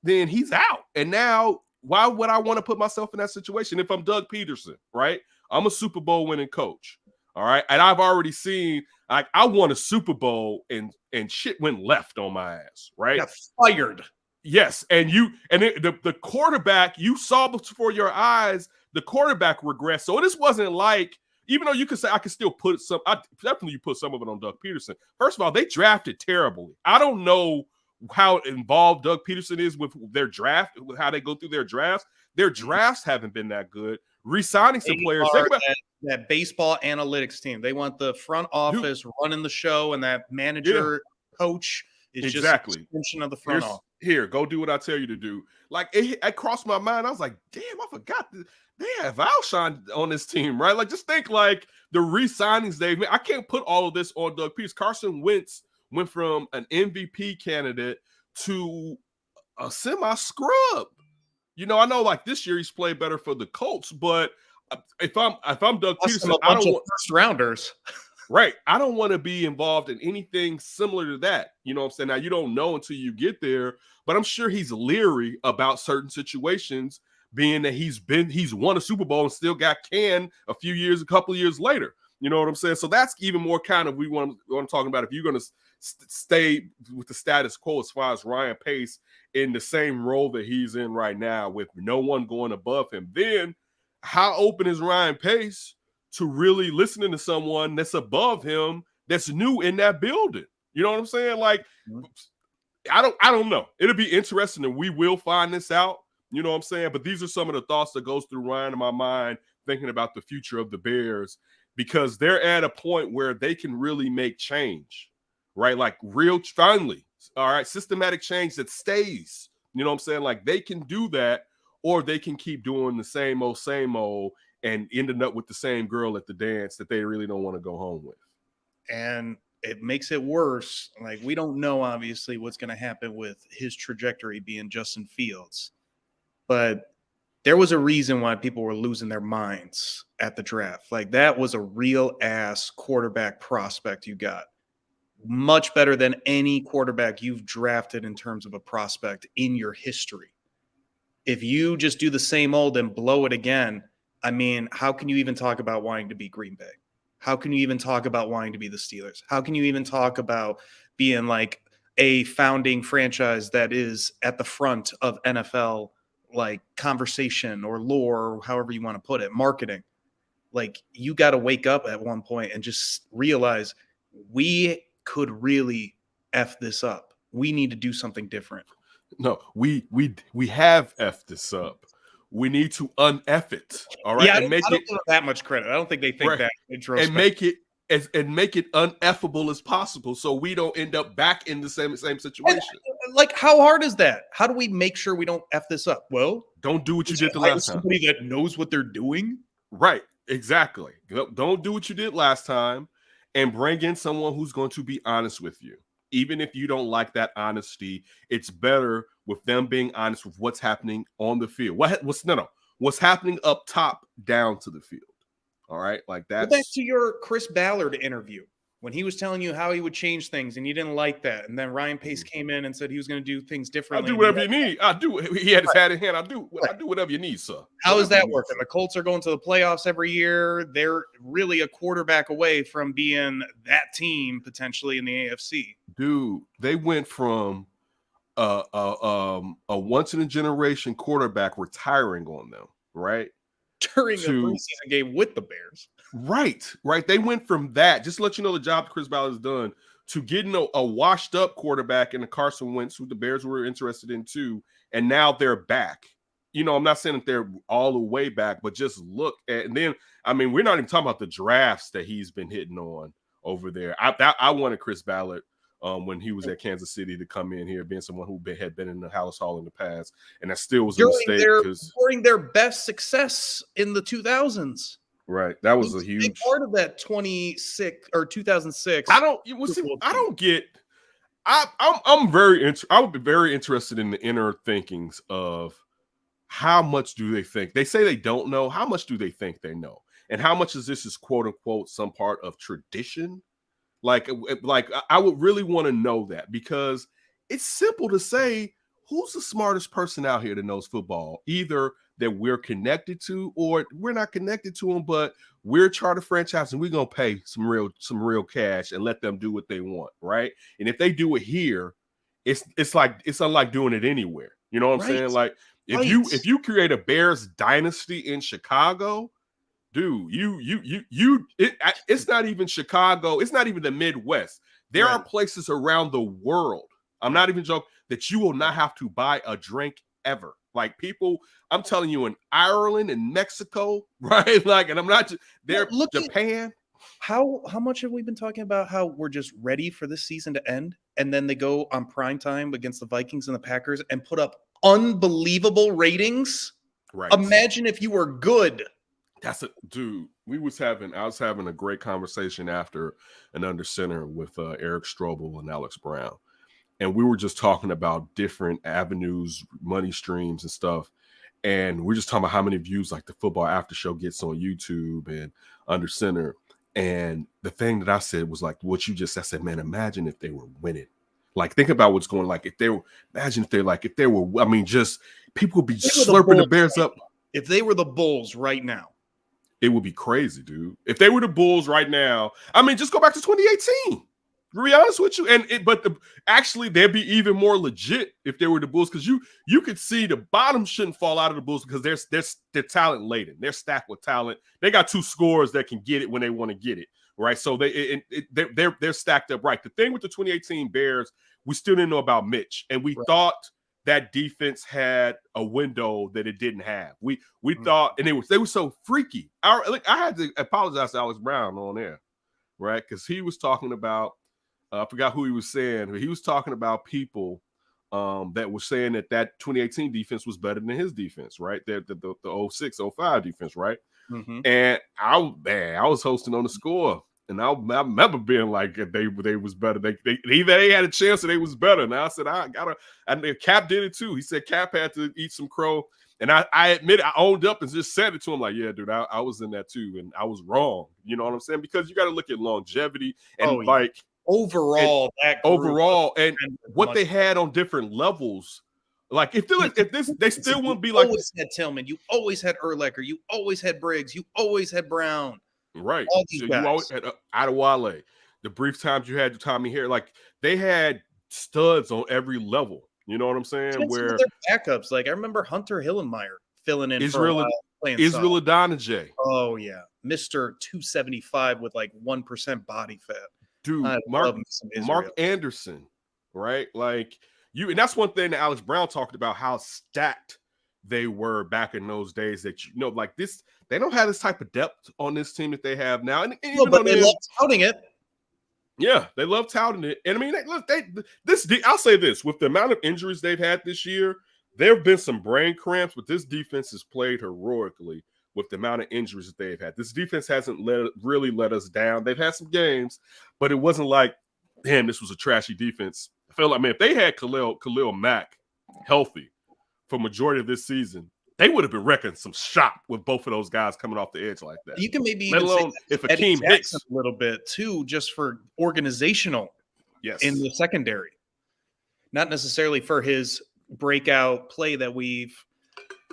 then he's out. And now, why would I want to put myself in that situation if I'm Doug Peterson, right? I'm a Super Bowl winning coach, all right? And I've already seen, like, I won a Super Bowl and shit went left on my ass, right? Got fired. Yes, and the quarterback, you saw before your eyes the quarterback regress. So this wasn't like, even though you could say I could still put some, I definitely put some of it on Doug Peterson. First of all, they drafted terribly. I don't know how involved Doug Peterson is with their draft, with how they go through their drafts. Their drafts haven't been that good. Re-signing some players. Think about that baseball analytics team. They want the front office running the show, and that manager coach is just an extension of the front office. Here, go do what I tell you to do. Like, it crossed my mind. I was like, damn, I forgot they have Alshon on this team, right? Like, just think like the re-signings they've made. I can't put all of this on Doug Peterson. Carson Wentz went from an MVP candidate to a semi-scrub. You know, I know like this year he's played better for the Colts, but if I'm Doug Peterson, I don't want first rounders. Right. I don't want to be involved in anything similar to that. You know what I'm saying? Now, you don't know until you get there, but I'm sure he's leery about certain situations, being that he's won a Super Bowl and still got canned a couple of years later. You know what I'm saying? So that's even more kind of what I'm talking about. If you're going to stay with the status quo as far as Ryan Pace in the same role that he's in right now with no one going above him, then how open is Ryan Pace to really listening to someone that's above him, that's new in that building? You know what I'm saying? Like, I don't know. It'll be interesting, and we will find this out. You know what I'm saying? But these are some of the thoughts that goes through Ryan in my mind, thinking about the future of the Bears, because they're at a point where they can really make change, right? Like real, finally, all right, systematic change that stays. You know what I'm saying? Like they can do that, or they can keep doing the same old, and ending up with the same girl at the dance that they really don't want to go home with. And it makes it worse. Like, we don't know, obviously, what's going to happen with his trajectory being Justin Fields. But there was a reason why people were losing their minds at the draft. Like, that was a real-ass quarterback prospect you got. Much better than any quarterback you've drafted in terms of a prospect in your history. If you just do the same old and blow it again, I mean, how can you even talk about wanting to be Green Bay? How can you even talk about wanting to be the Steelers? How can you even talk about being like a founding franchise that is at the front of NFL, like conversation or lore, or however you want to put it, marketing? Like, you got to wake up at one point and just realize we could really F this up. We need to do something different. No, we have F'd this up. We need to un-F it. All right. Yeah, I don't give them that much credit. I don't think they think that and make it uneffable as possible, so we don't end up back in the same situation. Like, how hard is that? How do we make sure we don't F this up? Well, don't do what you did the last time. Somebody that knows what they're doing. Right. Exactly. Don't do what you did last time, and bring in someone who's going to be honest with you. Even if you don't like that honesty, it's better with them being honest with what's happening on the field. What's happening up top down to the field. All right, like that's. Go back to your Chris Ballard interview when he was telling you how he would change things, and you didn't like that. And then Ryan Pace came in and said he was going to do things differently. I'll do whatever you need. I do. He had his hat in hand. I do whatever you need, sir. How is that working? The Colts are going to the playoffs every year. They're really a quarterback away from being that team potentially in the AFC. Dude, they went from a once in a generation quarterback retiring on them, right? During a preseason game with the Bears. Right. They went from that, just to let you know the job Chris Ballard has done, to getting a washed up quarterback in the Carson Wentz, who the Bears were interested in too, and now they're back. You know, I'm not saying that they're all the way back, but just look at, and then, I mean, we're not even talking about the drafts that he's been hitting on over there. I wanted Chris Ballard when he was at Kansas City to come in here, being someone who had been in the Hallis Hall in the past, and that still was a mistake during their best success in the 2000s. Right, that was a huge part of that 2006. I don't get. I'm very I would be very interested in the inner thinkings of how much do they think? They say they don't know. How much do they think they know? And how much is this is quote unquote some part of tradition? Like I would really want to know that, because it's simple to say who's the smartest person out here that knows football, either that we're connected to or we're not connected to them, but we're a charter franchise and we're gonna pay some real cash and let them do what they want, right? And if they do it here, it's like it's unlike doing it anywhere. You know what I'm Right. saying? Like Right. if you create a Bears dynasty in Chicago, dude, it's not even Chicago. It's not even the Midwest. There Right. are places around the world. I'm not even joking that you will not have to buy a drink ever. Like people, I'm telling you, in Ireland and Mexico, right? Like, and I'm not just there. Look at Japan. how much have we been talking about how we're just ready for this season to end, and then they go on prime time against the Vikings and the Packers and put up unbelievable ratings. Right. Imagine if you were good. That's a dude. I was having a great conversation after an under center with Eric Strobel and Alex Brown. And we were just talking about different avenues, money streams and stuff. And we're just talking about how many views like the football after show gets on YouTube and under center. And the thing that I said was like what you just I said, man, imagine if they were winning. Like think about what's going like if they were I mean, just people would be slurping the Bears up. If they were the Bulls right now, it would be crazy, dude. If they were the Bulls right now, I mean, just go back to 2018. To be honest with you, actually they'd be even more legit if they were the Bulls, because you could see the bottom shouldn't fall out of the Bulls because they're talent laden. They're stacked with talent. They got two scorers that can get it when they want to get it, right? So they're stacked up right. The thing with the 2018 Bears, we still didn't know about Mitch, and we thought that defense had a window that it didn't have. We thought, and they were so freaky. I had to apologize to Alex Brown on there, right? Because he was talking about. I forgot who he was saying. He was talking about people that were saying that 2018 defense was better than his defense, right? The 06, 05 defense, right? Mm-hmm. And I was hosting on the score, and I remember being like, they was better. They had a chance and they was better. And I said, and Cap did it too. He said Cap had to eat some crow. And I admit, I owned up and just said it to him like, yeah, dude, I was in that too. And I was wrong. You know what I'm saying? Because you got to look at longevity and overall, and what they had on different levels. Like if they still wouldn't be like. You always had Tillman, you always had Urlacher, you always had Briggs, you always had Brown. Right. All these guys. You always had Adewale. The brief times you had Tommy here, like they had studs on every level. You know what I'm saying? Where their backups, like I remember Hunter Hillenmeyer filling in Israel Adonijay. Oh yeah, Mr. 275 with like 1% body fat. Dude, Mark Anderson, right? Like and that's one thing that Alex Brown talked about, how stacked they were back in those days. That like this, they don't have this type of depth on this team that they have now. And even but they love touting it. Yeah, they love touting it. And I mean, I'll say this: with the amount of injuries they've had this year, there have been some brain cramps, but this defense has played heroically with the amount of injuries that they've had. This defense hasn't really let us down. They've had some games, but it wasn't like, damn, this was a trashy defense. I feel like, man, if they had Khalil Mack healthy for majority of this season, they would have been wrecking some shop with both of those guys coming off the edge like that. You can maybe let alone if Akeem Hicks a little bit too, just for organizational, in the secondary, not necessarily for his breakout play that we've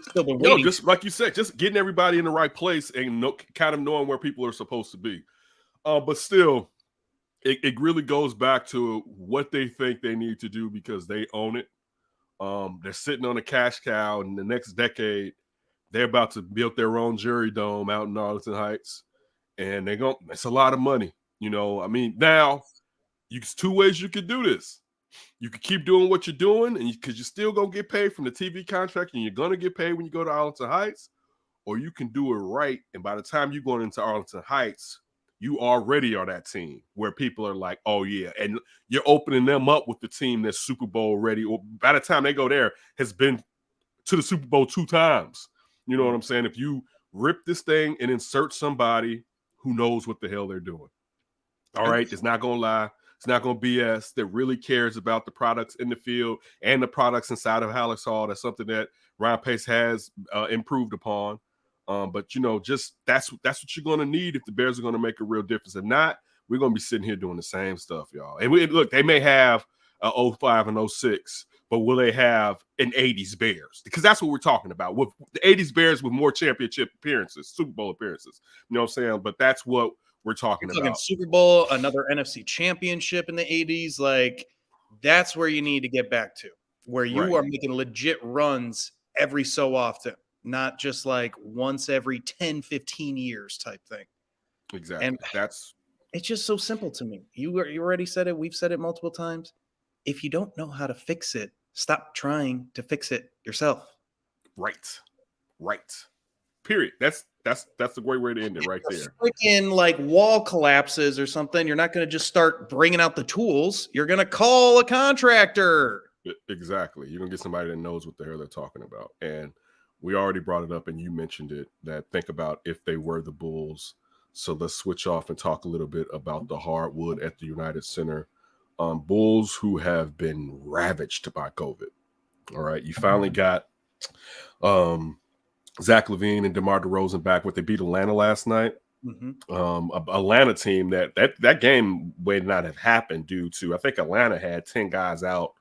still been waiting. Just like you said, just getting everybody in the right place and kind of knowing where people are supposed to be. But still, it really goes back to what they think they need to do because they own it. They're sitting on a cash cow, and the next decade, they're about to build their own jury dome out in Arlington Heights, and it's a lot of money. I mean, now there's two ways you could do this. You could keep doing what you're doing, and because you're still gonna get paid from the TV contract, and you're gonna get paid when you go to Arlington Heights, or you can do it right, and by the time you're going into Arlington Heights, you already are that team where people are like, oh yeah, and you're opening them up with the team that's Super Bowl ready, or by the time they go there, has been to the Super Bowl 2 times. You know what I'm saying? If you rip this thing and insert somebody who knows what the hell they're doing. All right, it's not gonna lie. It's not going to BS, that really cares about the products in the field and the products inside of Hallex Hall. That's something that Ryan Pace has improved upon. But just that's what you're going to need if the Bears are going to make a real difference. If not, we're going to be sitting here doing the same stuff, y'all. And look, they may have 05 and 06, but will they have an 80s Bears? Because that's what we're talking about. With the 80s Bears with more championship appearances, Super Bowl appearances. You know what I'm saying? But that's what we're talking about. Super Bowl, another NFC championship in the 80s. Like, that's where you need to get back to, where you are making legit runs every so often, not just like once every 10, 15 years type thing. Exactly. And it's just so simple to me. You already said it. We've said it multiple times. If you don't know how to fix it, stop trying to fix it yourself. Right. Period. That's a great way to end it right there. Freaking like wall collapses or something. You're not going to just start bringing out the tools. You're going to call a contractor. Exactly. You're going to get somebody that knows what the hell they're talking about. And we already brought it up and you mentioned it, that think about if they were the Bulls. So let's switch off and talk a little bit about the hardwood at the United Center. Bulls who have been ravaged by COVID. All right. You finally got Zach LaVine and DeMar DeRozan back. What, they beat Atlanta last night. Atlanta team that game would not have happened due to, I think Atlanta had 10 guys out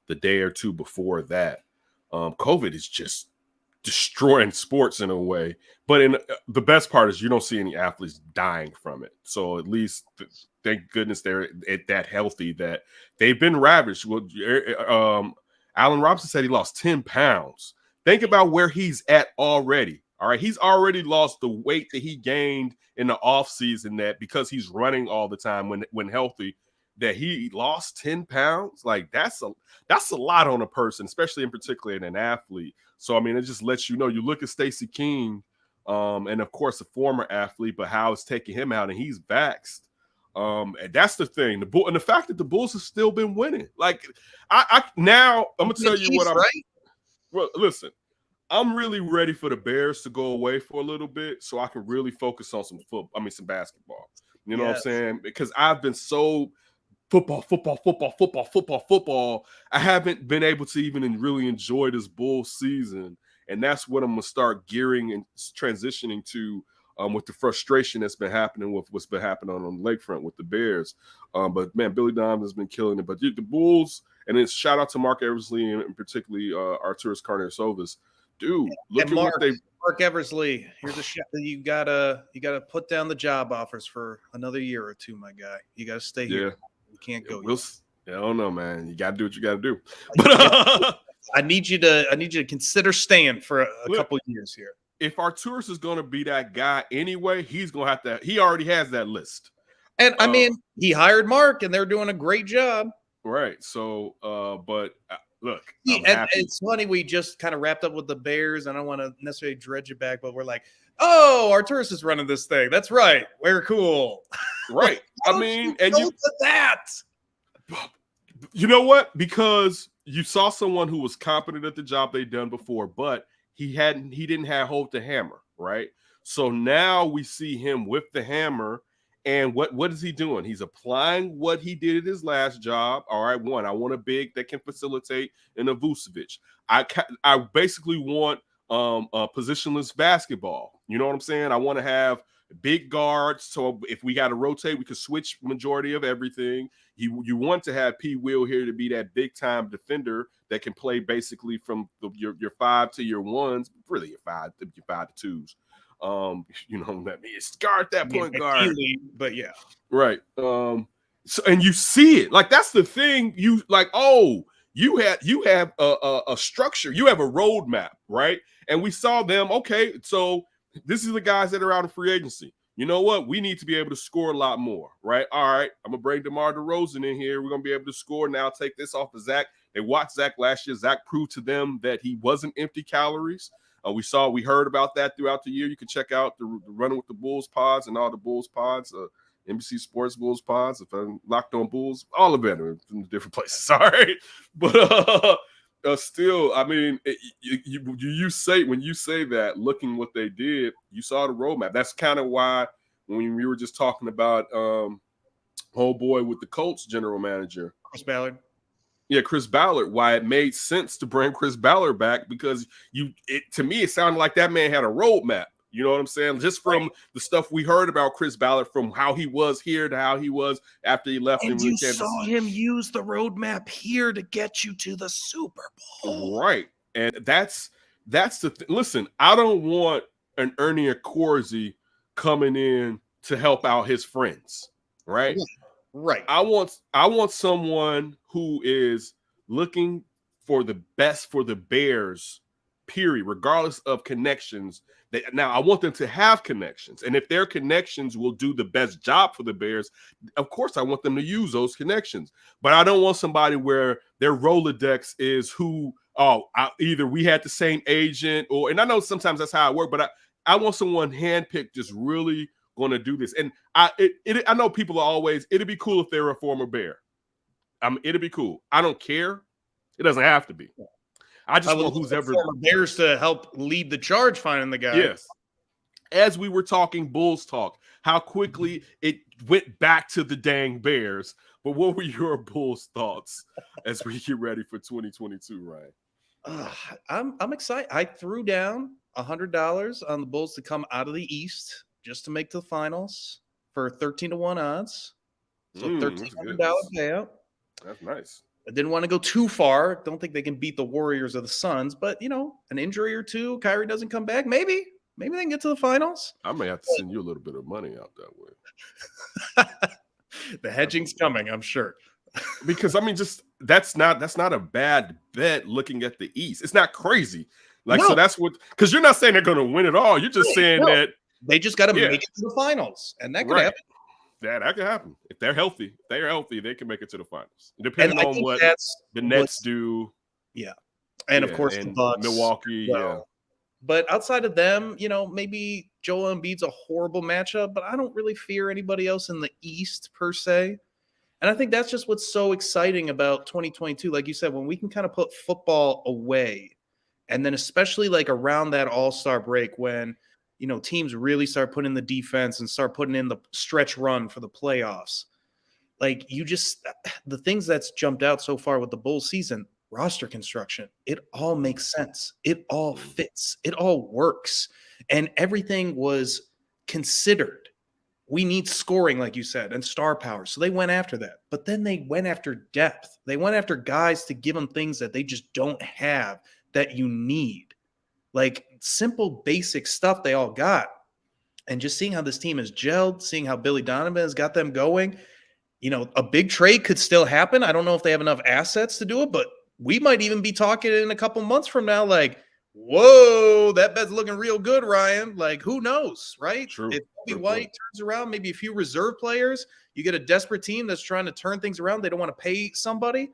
the day or two before that. COVID is just destroying sports in a way, but the best part is you don't see any athletes dying from it. So at least thank goodness they're that healthy, that they've been ravaged. Well, Allen Robinson said he lost 10 pounds. Think about where he's at already. All right. He's already lost the weight that he gained in the offseason, that because he's running all the time when healthy, that he lost 10 pounds. Like that's a lot on a person, especially in particular in an athlete. So, I mean, it just lets you know, you look at Stacey King, and of course a former athlete, but how it's taking him out, and he's vaxxed. And that's the thing. And the fact that the Bulls have still been winning. Like I'm gonna tell you what I'm right. Well, listen, I'm really ready for the Bears to go away for a little bit so I can really focus on some basketball. You know what I'm saying? Because I've been so football. I haven't been able to even really enjoy this Bulls season. And that's what I'm going to start gearing and transitioning to with the frustration that's been happening with what's been happening on the lakefront with the Bears. But, man, Billy Donovan's been killing it. But the Bulls, and then shout out to Mark Eversley and particularly Arturas Karnisovas. Dude, look at what they – Mark Eversley, here's a shot that you gotta put down the job offers for another year or two, my guy. You gotta stay here. You can't go. I don't know, man. You got to do what you got to do. But I need you to consider staying for a couple of years here. If Arturas is going to be that guy anyway, he's going to have to. He already has that list. And I mean, he hired Mark, and they're doing a great job. Right. So, but look, it's funny. We just kind of wrapped up with the Bears. I don't want to necessarily dredge it back, but we're like, oh, Arturas is running this thing. That's right. We're cool. Right. I mean, and you that. You know what? Because you saw someone who was competent at the job they'd done before, but he didn't hold the hammer, right? So now we see him with the hammer, and what is he doing? He's applying what he did at his last job. All right, one, I want a big that can facilitate in a Vucevic. I basically want a positionless basketball. You know what I'm saying? I want to have big guards, so if we got to rotate, we could switch majority of everything. You want to have P. Will here to be that big time defender that can play basically from your 5 to your 1s, really your 5 to 2s. That means guard that point guard. But yeah, right. So and you see it, like that's the thing. You like, oh, you have a structure, you have a roadmap, right? And we saw them. Okay, so this is the guys that are out of free agency. You know what? We need to be able to score a lot more, right? All right, I'm going to bring DeMar DeRozan in here. We're going to be able to score now. Take this off of Zach. They watched Zach last year. Zach proved to them that he wasn't empty calories. We heard about that throughout the year. You can check out the Running with the Bulls pods and all the Bulls pods, NBC Sports Bulls pods. If I'm Locked On Bulls, all of them are in different places. Sorry, but still, I mean, you say, when you say that, looking what they did, you saw the roadmap. That's kind of why when we were just talking about homeboy with the Colts general manager, Chris Ballard. Yeah, Chris Ballard. Why it made sense to bring Chris Ballard back, because to me it sounded like that man had a roadmap. You know what I'm saying? Just from the stuff we heard about Chris Ballard, from how he was here to how he was after he left. And you saw him use the roadmap here to get you to the Super Bowl. Right. And that's the listen, I don't want an Ernie Accorsi coming in to help out his friends. Right. Right. I want someone who is looking for the best for the Bears, period, regardless of connections. Now, I want them to have connections. And if their connections will do the best job for the Bears, of course, I want them to use those connections. But I don't want somebody where their Rolodex is either we had the same agent, and I know sometimes that's how it works, but I want someone handpicked, just really going to do this. And I know people are always, it'd be cool if they were a former Bear. It'd be cool. I don't care. It doesn't have to be. I just want who's ever former Bears to help lead the charge finding the guy. Yes. As we were talking Bulls talk, how quickly it went back to the dang Bears. But what were your Bulls thoughts as we get ready for 2022, Ryan? I'm excited. I threw down $100 on the Bulls to come out of the East just to make the finals for 13-1 odds. So $1,300 payout. That's nice. I didn't want to go too far. Don't think they can beat the Warriors or the Suns, but an injury or two, Kyrie doesn't come back. Maybe they can get to the finals. I may have to send you a little bit of money out that way. The hedging's coming, I'm sure. Because that's not a bad bet looking at the East. It's not crazy. So that's because you're not saying they're going to win it all. You're just saying that they just got to make it to the finals, and that could happen. Yeah, that could happen. If they're healthy, they can make it to the finals. Depending on what the Nets do. Yeah. And of course, the Bucks. Milwaukee, yeah. But outside of them, maybe Joel Embiid's a horrible matchup, but I don't really fear anybody else in the East per se. And I think that's just what's so exciting about 2022. Like you said, when we can kind of put football away, and then especially like around that All-Star break when – teams really start putting in the defense and start putting in the stretch run for the playoffs. Like the things that's jumped out so far with the Bulls season, roster construction, it all makes sense. It all fits. It all works. And everything was considered. We need scoring, like you said, and star power. So they went after that. But then they went after depth. They went after guys to give them things that they just don't have that you need. Like simple, basic stuff they all got. And just seeing how this team has gelled, seeing how Billy Donovan has got them going, a big trade could still happen. I don't know if they have enough assets to do it, but we might even be talking in a couple months from now, like, whoa, that bet's looking real good, Ryan. Like, who knows, right? True. If Kobe White turns around, maybe a few reserve players, you get a desperate team that's trying to turn things around. They don't want to pay somebody.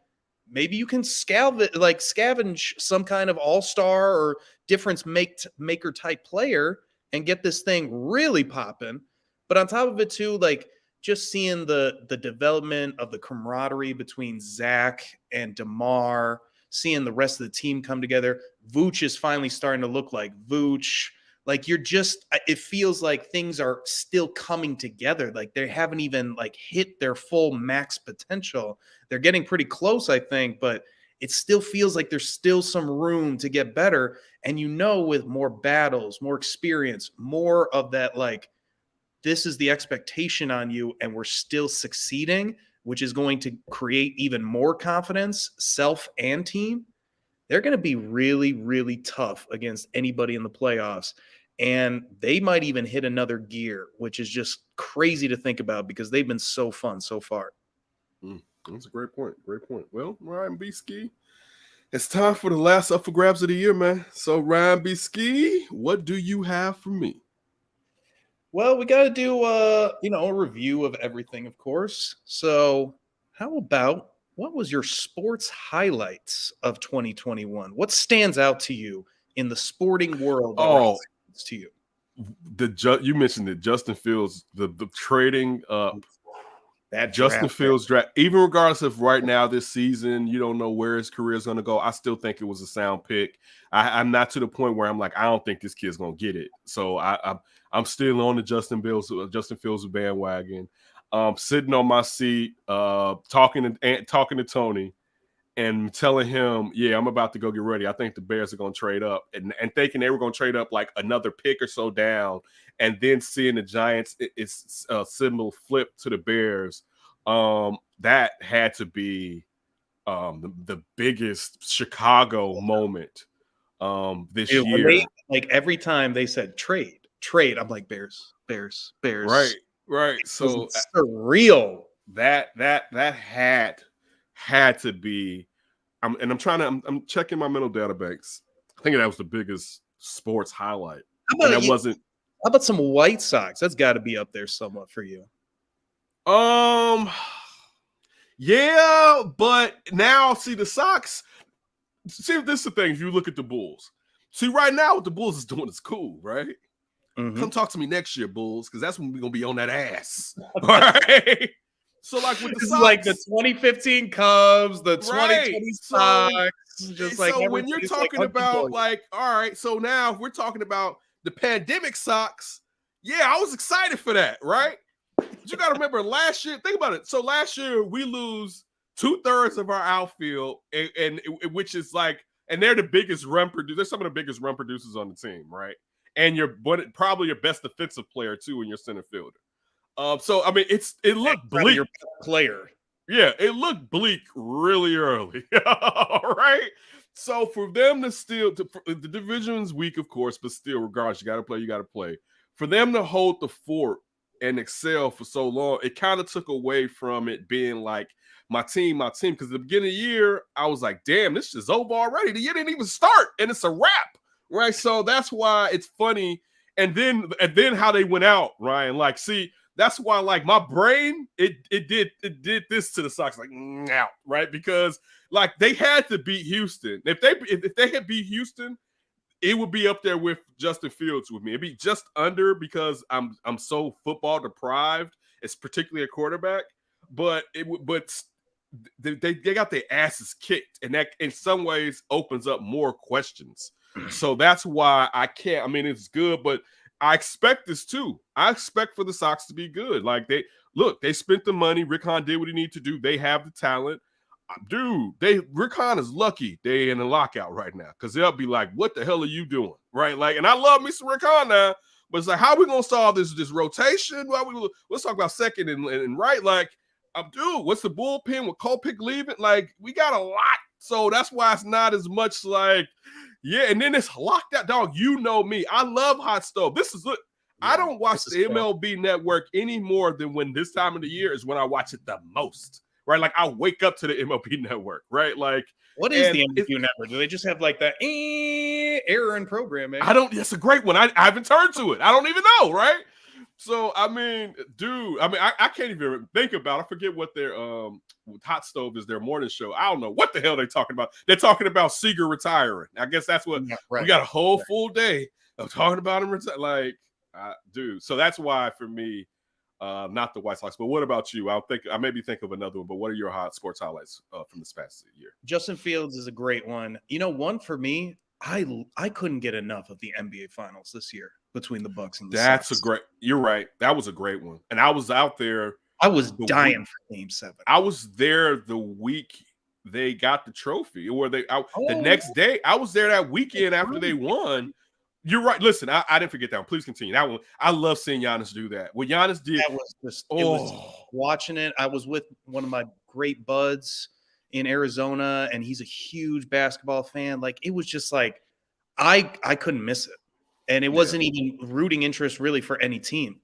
Maybe you can scavenge some kind of all-star or difference maker type player and get this thing really popping. But on top of it too, like just seeing the development of the camaraderie between Zach and DeMar, seeing the rest of the team come together. Vooch is finally starting to look like Vooch. Like it feels like things are still coming together. Like they haven't even hit their full max potential. They're getting pretty close, I think, but it still feels like there's still some room to get better. And with more battles, more experience, more of that, this is the expectation on you and we're still succeeding, which is going to create even more confidence, self and team. They're going to be really, really tough against anybody in the playoffs. And they might even hit another gear, which is just crazy to think about because they've been so fun so far. That's a great point. Great point. Well, Ryan B-Ski, it's time for the last up for grabs of the year, man. So, Ryan B-Ski, what do you have for me? Well, we got to do, a review of everything, of course. So how about what was your sports highlights of 2021? What stands out to you in the sporting world? To you, you mentioned that Justin Fields, the trading up that Justin Fields draft, even regardless of right now this season, you don't know where his career is going to go. I still think it was a sound pick. I'm not to the point where I'm like, I don't think this kid's going to get it. So I'm still on the Justin Fields bandwagon. sitting on my seat, talking to Tony, and telling him, yeah, I'm about to go get ready. I think the Bears are going to trade up, and thinking they were going to trade up like another pick or so down, and then seeing the Giants symbol flip to the Bears. That had to be the biggest Chicago moment this year. Like every time they said trade, I'm like Bears. Right. So surreal. That had to be. I'm checking my mental databanks. I think that was the biggest sports highlight. How about some White Sox? That's got to be up there somewhat for you. Yeah, but now see the Sox. See, this is the thing. If you look at the Bulls, see right now what the Bulls is doing is cool, right? Mm-hmm. Come talk to me next year, Bulls, because that's when we're gonna be on that ass. All right. So, like with the Sox, like the 2015 Cubs, the 2020 Sox, so when you're talking about like, all right, so now if we're talking about the pandemic Sox, yeah, I was excited for that, right? But you got to remember last year. Think about it. So last year we lose 2/3 of our outfield, and which is like, and they're the biggest run producers. They're some of the biggest run producers on the team, right? And probably your best defensive player too in your center fielder. So I mean, it looked bleak. Your player, yeah, it looked bleak really early. All right. So for them to the division's weak, of course, but still, regardless, you got to play. For them to hold the fort and excel for so long, it kind of took away from it being like my team. Because at the beginning of the year, I was like, damn, this is over already. The year didn't even start, and it's a wrap, right? So that's why it's funny. And then how they went out, Ryan. Like, see, that's why, like, my brain, it did this to the Sox, like, out, right? Because like they had to beat Houston. If they had beat Houston, it would be up there with Justin Fields with me. It'd be just under because I'm so football deprived. It's particularly a quarterback, but they got their asses kicked, and that in some ways opens up more questions. So that's why I can't. I mean, it's good, but I expect this too. I expect for the Sox to be good. Like they spent the money. Rick Hahn did what he needed to do. They have the talent. Dude, Rick Hahn is lucky they in the lockout right now, because they'll be like, what the hell are you doing? Right? Like, and I love me some Rick Hahn now, but it's like, how are we gonna solve this rotation? Let's talk about second and right. Like, dude, what's the bullpen with Kolpick leaving? Like, we got a lot. So that's why it's not as much like, yeah, and then it's locked out, dog. You know me. I love hot stove. I don't watch the MLB network any more than when this time of the year is when I watch it the most. Right, like I wake up to the MLB network, right? Like, what is the MLB network? Do they just have like that error in programming? It's a great one. I haven't turned to it. I don't even know, right? So I mean, dude, I can't even think about. I forget what their Hot Stove is, their morning show. I don't know what the hell they're talking about. They're talking about Seager retiring. I guess that's what we got a whole full day of talking about him. Like, dude. So that's why for me. Not the White Sox, but what about you? I maybe think of another one, but what are your hot sports highlights from this past year? Justin Fields is a great one. You know, one for me, I couldn't get enough of the NBA Finals this year between the Bucks and the Sox. You're right. That was a great one. And I was out there. I was dying for Game 7. I was there the week they got the trophy, or the next day. I was there that weekend after they won. You're right. Listen, I didn't forget that one. Please continue. That one, I love seeing Giannis do that. What Giannis did, that was just, it was watching it. I was with one of my great buds in Arizona, and he's a huge basketball fan. Like, it was just like, I couldn't miss it. And it wasn't even rooting interest really for any team.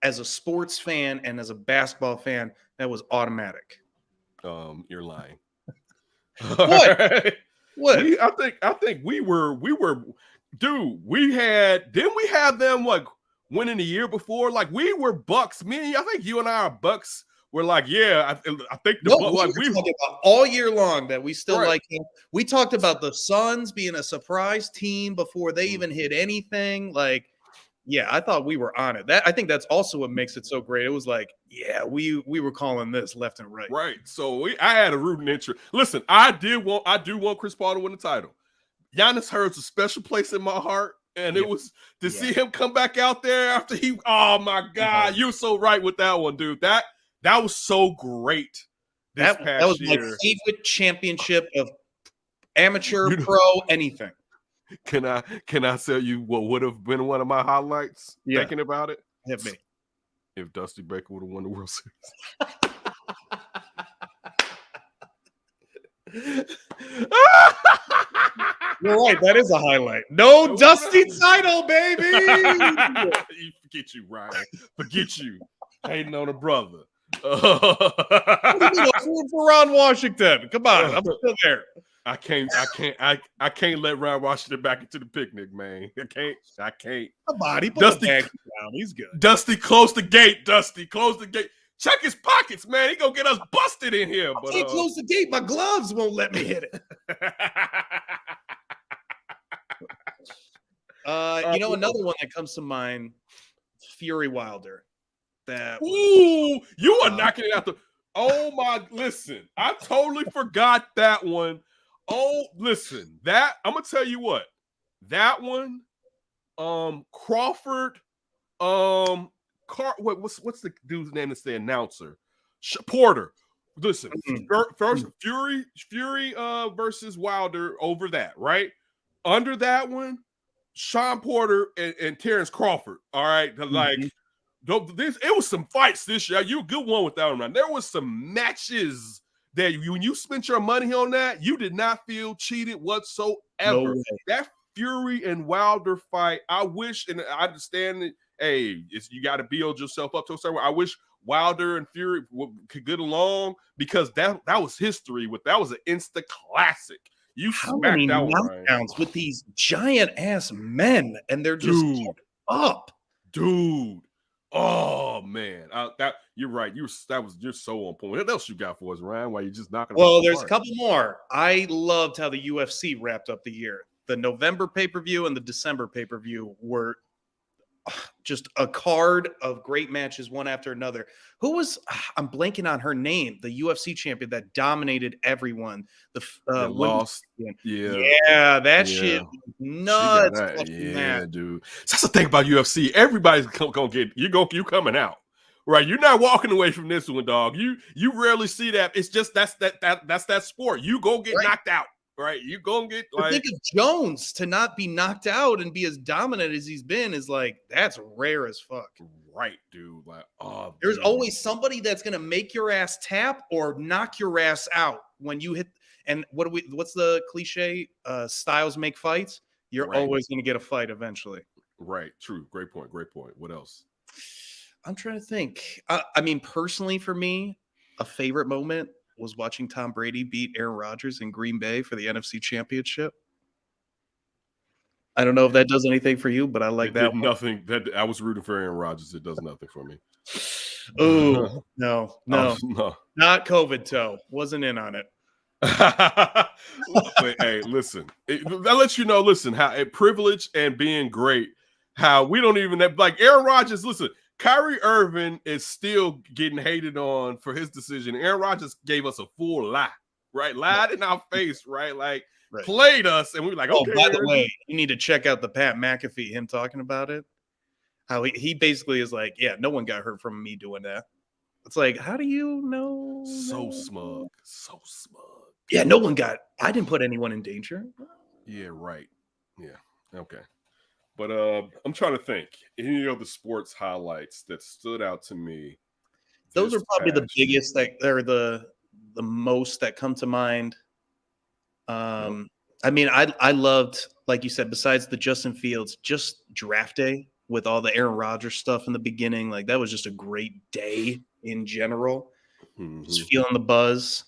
As a sports fan and as a basketball fan, that was automatic. You're lying. What? What? I think we were. Dude, we had them like winning the year before. Like, we were Bucks. I think you and I are Bucks. We're like, yeah, I think we talking about all year long that we still like him. We talked about the Suns being a surprise team before they even hit anything. Like, yeah, I thought we were on it. I think that's also what makes it so great. It was like, yeah, we were calling this left and right. Right. So I had a rooting interest. Listen, I do want Chris Paul to win the title. Giannis holds a special place in my heart, And it was to see him come back out there after he. Oh my God, you're so right with that one, dude. That was so great. That was my favorite championship of amateur, pro, anything. Can I tell you what would have been one of my highlights? Thinking about it, hit me. If Dusty Baker would have won the World Series. You're right. That is a highlight. No Dusty title, baby. Forget you, Ryan. Forget you. Hating on a brother. For Ron Washington. Come on, I'm still there. I can't let Ron Washington back into the picnic, man. I can't. Come on, he put the bag down. He's good. Dusty, close the gate. Dusty, close the gate. Check his pockets, man. He gonna get us busted in here. I can't close the gate. My gloves won't let me hit it. Another one that comes to mind, Fury Wilder. You are knocking it out the. Oh my! Listen, I totally forgot that one. Oh, listen, that I'm gonna tell you what. That one, Crawford, what's the dude's name that's the announcer? Porter. Listen, first Fury versus Wilder over that, right? Under that one, Sean Porter and Terrence Crawford. All right, it was some fights this year. You a good one with that one. There was some matches that when you spent your money on that, you did not feel cheated whatsoever. No, that Fury and Wilder fight, I wish, and I understand that, hey, you got to build yourself up to a certain way. I wish Wilder and Fury could get along because that was history. That was an instant classic. You smacked out knockdowns with these giant ass men, and they're just up, dude. Oh man, you're right. You're so on point. What else you got for us, Ryan? Why you just knocking? Well, there's a couple more. I loved how the UFC wrapped up the year. The November pay-per-view and the December pay-per-view were just a card of great matches, one after another. Who was? I'm blanking on her name. The UFC champion that dominated everyone. Lost. That shit. Nuts. Dude. That's the thing about UFC. Everybody's gonna get you coming out. Right, you're not walking away from this one, dog. You rarely see that. It's just that's that sport. You go get knocked out. Right, you gonna get like. I think of Jones to not be knocked out and be as dominant as he's been is like that's rare as fuck. Right, dude. Like, there's always somebody that's gonna make your ass tap or knock your ass out when you hit. And what's the cliche? Styles make fights. You're always gonna get a fight eventually. Right. True. Great point. What else? I'm trying to think. I mean, personally, for me, a favorite moment was watching Tom Brady beat Aaron Rodgers in Green Bay for the NFC Championship. I don't know if that does anything for you, but I like that. Nothing. That I was rooting for Aaron Rodgers. It does nothing for me. Oh no, not COVID toe. Wasn't in on it. But, hey, listen. That lets you know. Listen, how privilege and being great. How we don't even have, like Aaron Rodgers. Listen. Kyrie Irving is still getting hated on for his decision. Aaron Rodgers gave us a full lie, right? Lied in our face, right? Like played us, and we were like, okay. Oh, by the way, you need to check out the Pat McAfee, him talking about it. How he basically is like, yeah, no one got hurt from me doing that. It's like, how do you know? So smug. Yeah, I didn't put anyone in danger. Yeah, right. Yeah, okay. But I'm trying to think. Any other sports highlights that stood out to me? Those are probably the biggest. They're the most that come to mind. I mean, I loved, like you said, besides the Justin Fields, just draft day with all the Aaron Rodgers stuff in the beginning. Like that was just a great day in general. Just feeling the buzz.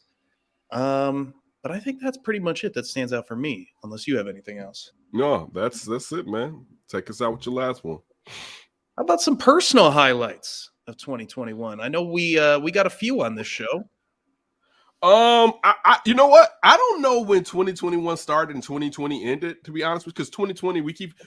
But I think that's pretty much it that stands out for me, unless you have anything else. No, that's it, man. Take us out with your last one. How about some personal highlights of 2021? I know we got a few on this show. I you know what? I don't know when 2021 started and 2020 ended, to be honest, because 2020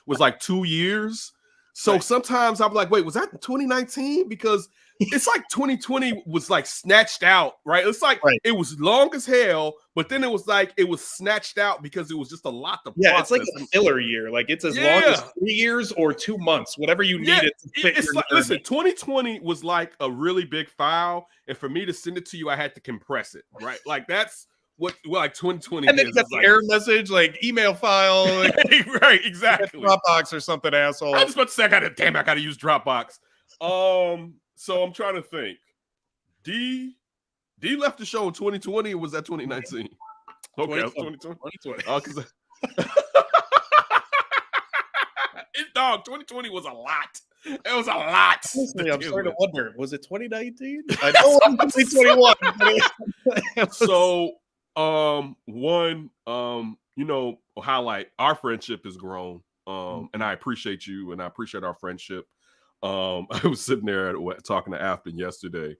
was like 2 years. So sometimes I'm like, wait, was that 2019? Because it's like 2020 was like snatched out, right? It's like it was long as hell, but then it was like it was snatched out because it was just a lot to process. It's like a filler year. Like it's as long as 3 years or 2 months, whatever you need it to fit. It's like, listen, 2020 was like a really big file, and for me to send it to you, I had to compress it, right? Like that's what like 2020 and then you got the error message, like email file, like, right? Exactly. Dropbox or something, asshole. I was about to say, I gotta use Dropbox. So I'm trying to think. D left the show in 2020, or was that 2019? Okay, 2020. Oh, because dog, 2020 was a lot. It was a lot. Honestly, I'm starting to wonder, was it 2019? I know it was 2021. So, highlight our friendship has grown. And I appreciate you, and I appreciate our friendship. I was sitting there talking to Aspen yesterday,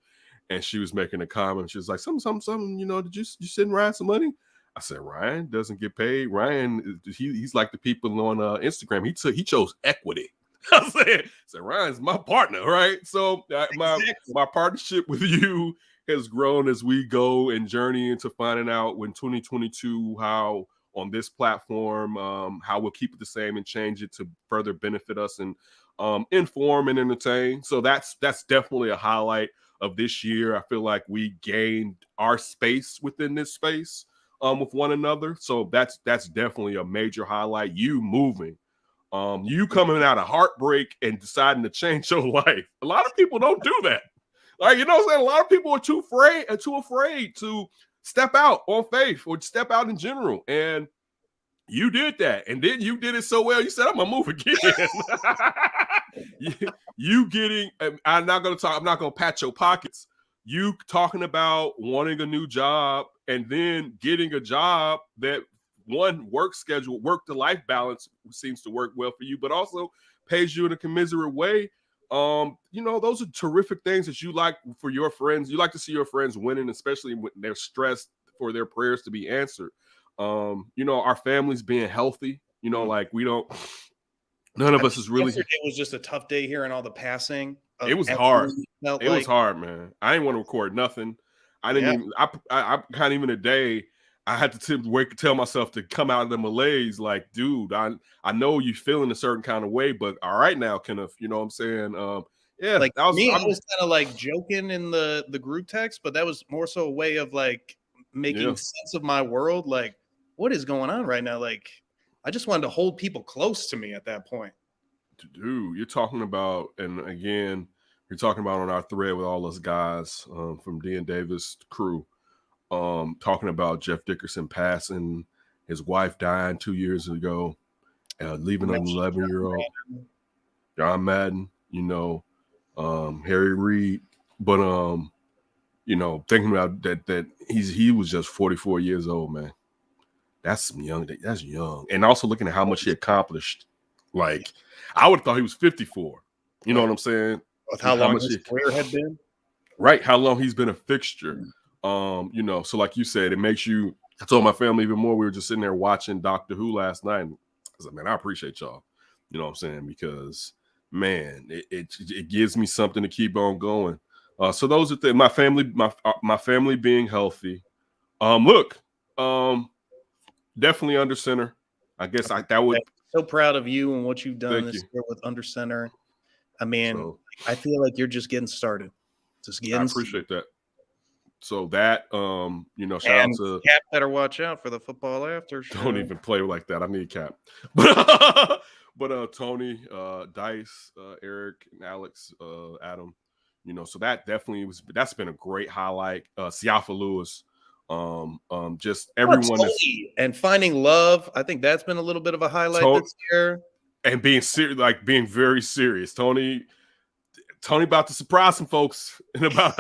and she was making a comment. She was like, something, did you send Ryan some money? I said, Ryan doesn't get paid. Ryan, he's like the people on Instagram. He chose equity. I said, Ryan's my partner, right? So my partnership with you has grown as we go and journey into finding out when 2022 how on this platform how we'll keep it the same and change it to further benefit us and inform and entertain. So that's definitely a highlight of this year. I feel like we gained our space within this space with one another. So that's definitely a major highlight. You moving. You coming out of heartbreak and deciding to change your life. A lot of people don't do that. Like, you know what I'm saying? A lot of people are too afraid to step out on faith or step out in general. And you did that. And then you did it so well. You said, I'm going to move again. I'm not going to pat your pockets. You talking about wanting a new job and then getting a job that work to life balance seems to work well for you, but also pays you in a commiserate way. Those are terrific things that you like for your friends. You like to see your friends winning, especially when they're stressed for their prayers to be answered. Our families being healthy, like none of us is really. Yesterday was just a tough day here and all the passing. It was hard. It was hard, man. I didn't want to record nothing. I didn't even, I kind of even a day, I had to tell myself to come out of the malaise. Like, dude, I know you feeling a certain kind of way, but all right now, Kenneth, you know what I'm saying? Like I was kind of like joking in the group text, but that was more so a way of like making sense of my world. Like, what is going on right now? Like, I just wanted to hold people close to me at that point. Dude, you're talking about, and again, you're talking about on our thread with all us guys from D and Davis crew. Talking about Jeff Dickerson passing, his wife dying 2 years ago, leaving an 11-year-old, John Madden, Harry Reid, but thinking about that he was just 44 years old, man. That's young. That's young, and also looking at how much he accomplished. Like, I would have thought he was 54. You know what I'm saying? With how long his career had been, right? How long he's been a fixture. So like you said, it makes you. I told my family even more. We were just sitting there watching Doctor Who last night. And I was like, man, I appreciate y'all. You know what I'm saying? Because man, it gives me something to keep on going. So those are things. My family being healthy. Definitely under center. I guess that would. So proud of you and what you've done this year with Under Center. I mean, I feel like you're just getting started. I appreciate that. So that, shout out to Cap. Better watch out for the football after show. Don't even play like that. I need Cap. But Tony, Dice, Eric, and Alex, Adam, so that definitely that's been a great highlight. Siafa Lewis, just everyone and finding love. I think that's been a little bit of a highlight this year. And being serious, like being very serious. Tony about to surprise some folks in about.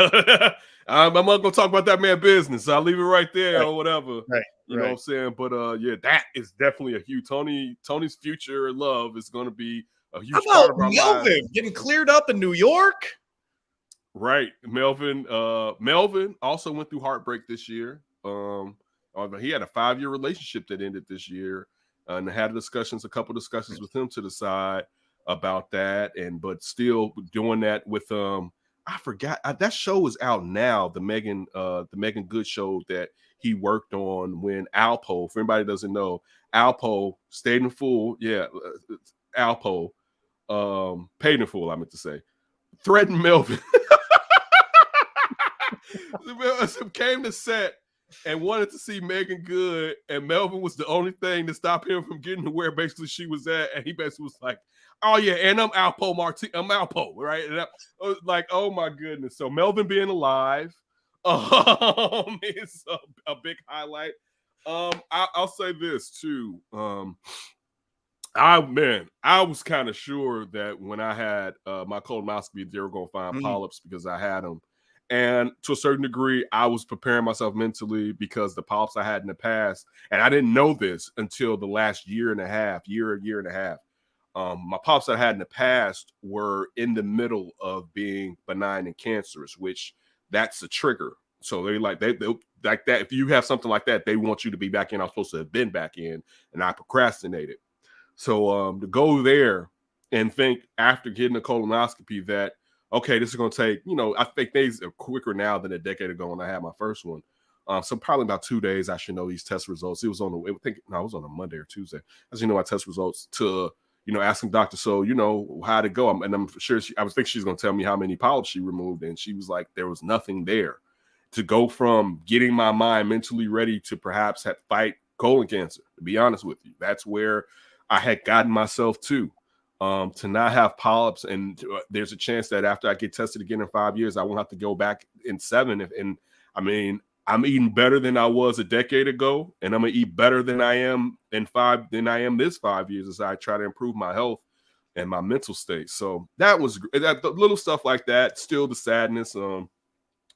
I'm not gonna talk about that man business. I'll leave it right there or whatever. Right. You know what I'm saying? But that is definitely a huge Tony's future love is gonna be a huge part of our Melvin lives. Getting cleared up in New York. Right. Melvin also went through heartbreak this year. He had a 5-year relationship that ended this year, and I had a couple discussions with him to the side about that, but still doing that with I I forgot that show is out now. The Megan Good show that he worked on when Alpo. For anybody that doesn't know, Alpo stayed in full. Yeah, Alpo paid in full. I meant to say threatened Melvin. Came to set and wanted to see Megan Good, and Melvin was the only thing to stop him from getting to where basically she was at, and he basically was like, "Oh yeah, and I'm Alpo I'm Alpo, right?" And I was like, "Oh my goodness!" So Melvin being alive is a big highlight. I'll say this too. I was kind of sure that when I had my colonoscopy, they were going to find polyps because I had them. And to a certain degree, I was preparing myself mentally because the polyps I had in the past, and I didn't know this until the last year and a half. My polyps I had in the past were in the middle of being benign and cancerous, which that's a trigger. So they like that. If you have something like that, they want you to be back in. I was supposed to have been back in, and I procrastinated. So to go there and think after getting a colonoscopy that, okay, this is going to take, I think things are quicker now than a decade ago when I had my first one. So probably about 2 days I should know these test results. It was on a Monday or Tuesday. As you know, my test results to, asking doctor, so, how'd it go? And I'm sure I was thinking she's going to tell me how many polyps she removed. And she was like, there was nothing there. To go from getting my mind mentally ready to perhaps fight colon cancer, to be honest with you, that's where I had gotten myself to not have polyps. And there's a chance that after I get tested again in 5 years, I won't have to go back in 7. And I mean, I'm eating better than I was a decade ago, and I'm gonna eat better than I am this 5 years as I try to improve my health and my mental state. So that was that little stuff like that. Still the sadness. And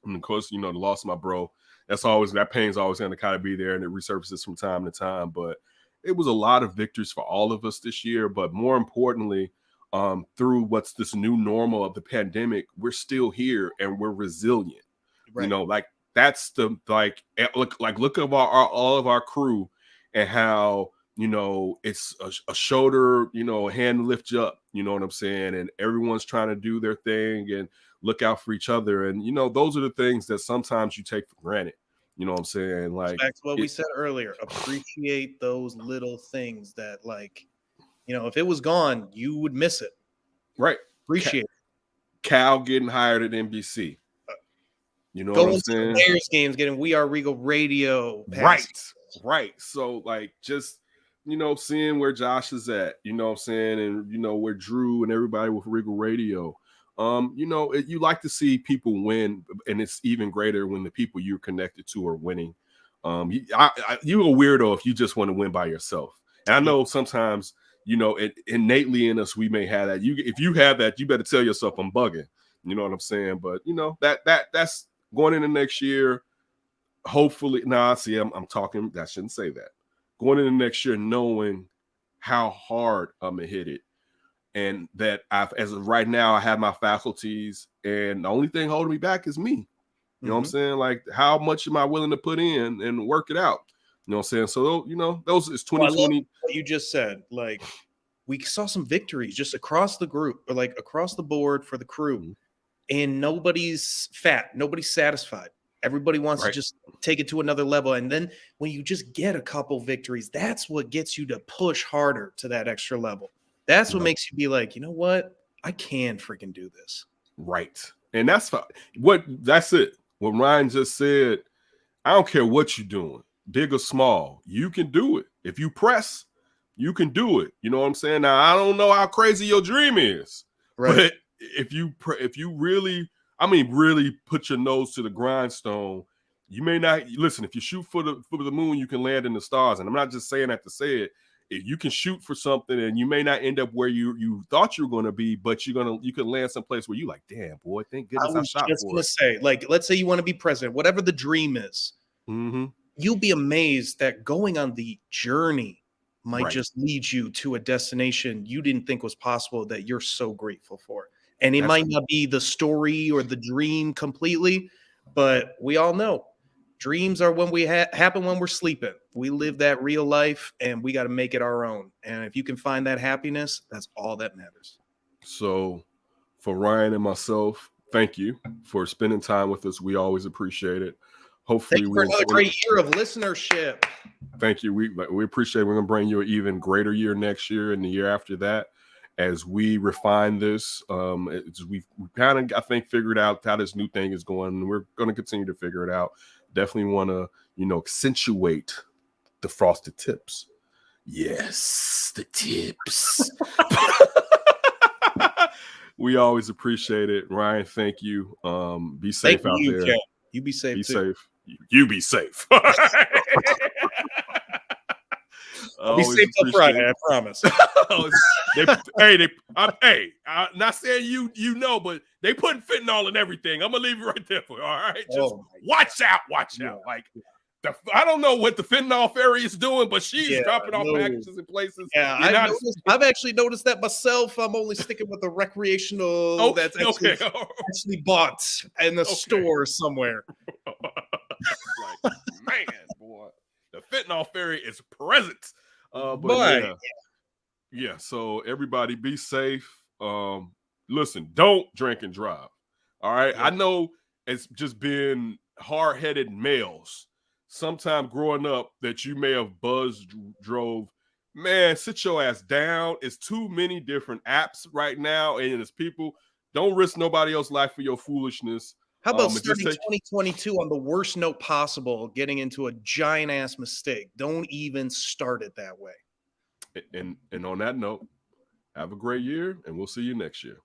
of course, the loss of my bro. That pain's always going to kind of be there, and it resurfaces from time to time. But it was a lot of victories for all of us this year. But more importantly, through what's this new normal of the pandemic, we're still here and we're resilient. Right. That's look at all of our crew and how it's a shoulder, a hand lift you up. You know what I'm saying? And everyone's trying to do their thing and look out for each other. And those are the things that sometimes you take for granted. You know what I'm saying? Like back to what we said earlier, appreciate those little things that, like, if it was gone, you would miss it. Right. Appreciate it. Cal getting hired at NBC. You know going what I'm saying? To Bears games, getting We Are Regal Radio. Right. So just seeing where Josh is at, you know what I'm saying, and where Drew and everybody with Regal Radio. You like to see people win, and it's even greater when the people you're connected to are winning. You're a weirdo if you just want to win by yourself. And I know sometimes, innately in us, we may have that. If you have that, you better tell yourself I'm bugging. You know what I'm saying? But that's going into next year. Hopefully, I'm talking. I shouldn't say that. Going into next year, knowing how hard I'm gonna hit it. And that as of right now, I have my faculties, and the only thing holding me back is me. You know what I'm saying? Like, how much am I willing to put in and work it out? You know what I'm saying? So, those is 2020. What you just said, like, we saw some victories just across the group, or like across the board for the crew, and nobody's fat, nobody's satisfied. Everybody wants to just take it to another level. And then when you just get a couple victories, that's what gets you to push harder to that extra level. That's what makes you be like, you know what? I can freaking do this. Right. And that's it. What Ryan just said, I don't care what you're doing, big or small, you can do it. If you press, you can do it. You know what I'm saying? Now, I don't know how crazy your dream is, but if you really put your nose to the grindstone, you may not listen. If you shoot for the moon, you can land in the stars. And I'm not just saying that to say it. If you can shoot for something, and you may not end up where you thought you were going to be, but you can land someplace where you like, damn boy, thank goodness I shot just for it. Say, like, let's say you want to be president, whatever the dream is. You'll be amazed that going on the journey might just lead you to a destination you didn't think was possible that you're so grateful for. And it might not be the story or the dream completely, but we all know dreams are when we happen when we're sleeping. We live that real life, and we got to make it our own. And if you can find that happiness, that's all that matters. So for Ryan and myself, thank you for spending time with us. We always appreciate it. Hopefully, Thank you for another great year of listenership. Thank you. We appreciate it. We're going to bring you an even greater year next year and the year after that as we refine this. We've kind of, I think, figured out how this new thing is going, and we're going to continue to figure it out. Definitely want to, accentuate the frosted tips. Yes, the tips. We always appreciate it. Ryan, thank you. Be safe out there. Ken. You be safe. Be too. safe. You be safe. I'll be safe till Friday, I promise. I'm not saying but they putting fentanyl in everything. I'm gonna leave it right there for you. All right. Just watch out. Like I don't know what the fentanyl fairy is doing, but she's dropping off packages in places. Yeah, I've actually noticed that myself. I'm only sticking with the recreational that's actually bought in the store somewhere. Like, man, boy, the fentanyl fairy is present. But yeah. So everybody, be safe. Listen, don't drink and drive. All right. I know it's just been hard-headed males. Sometime growing up that you may have drove. Man, sit your ass down. It's too many different apps right now, and it's people. Don't risk nobody else's life for your foolishness. How about starting 2022 on the worst note possible, getting into a giant ass mistake? Don't even start it that way. And on that note, have a great year, and we'll see you next year.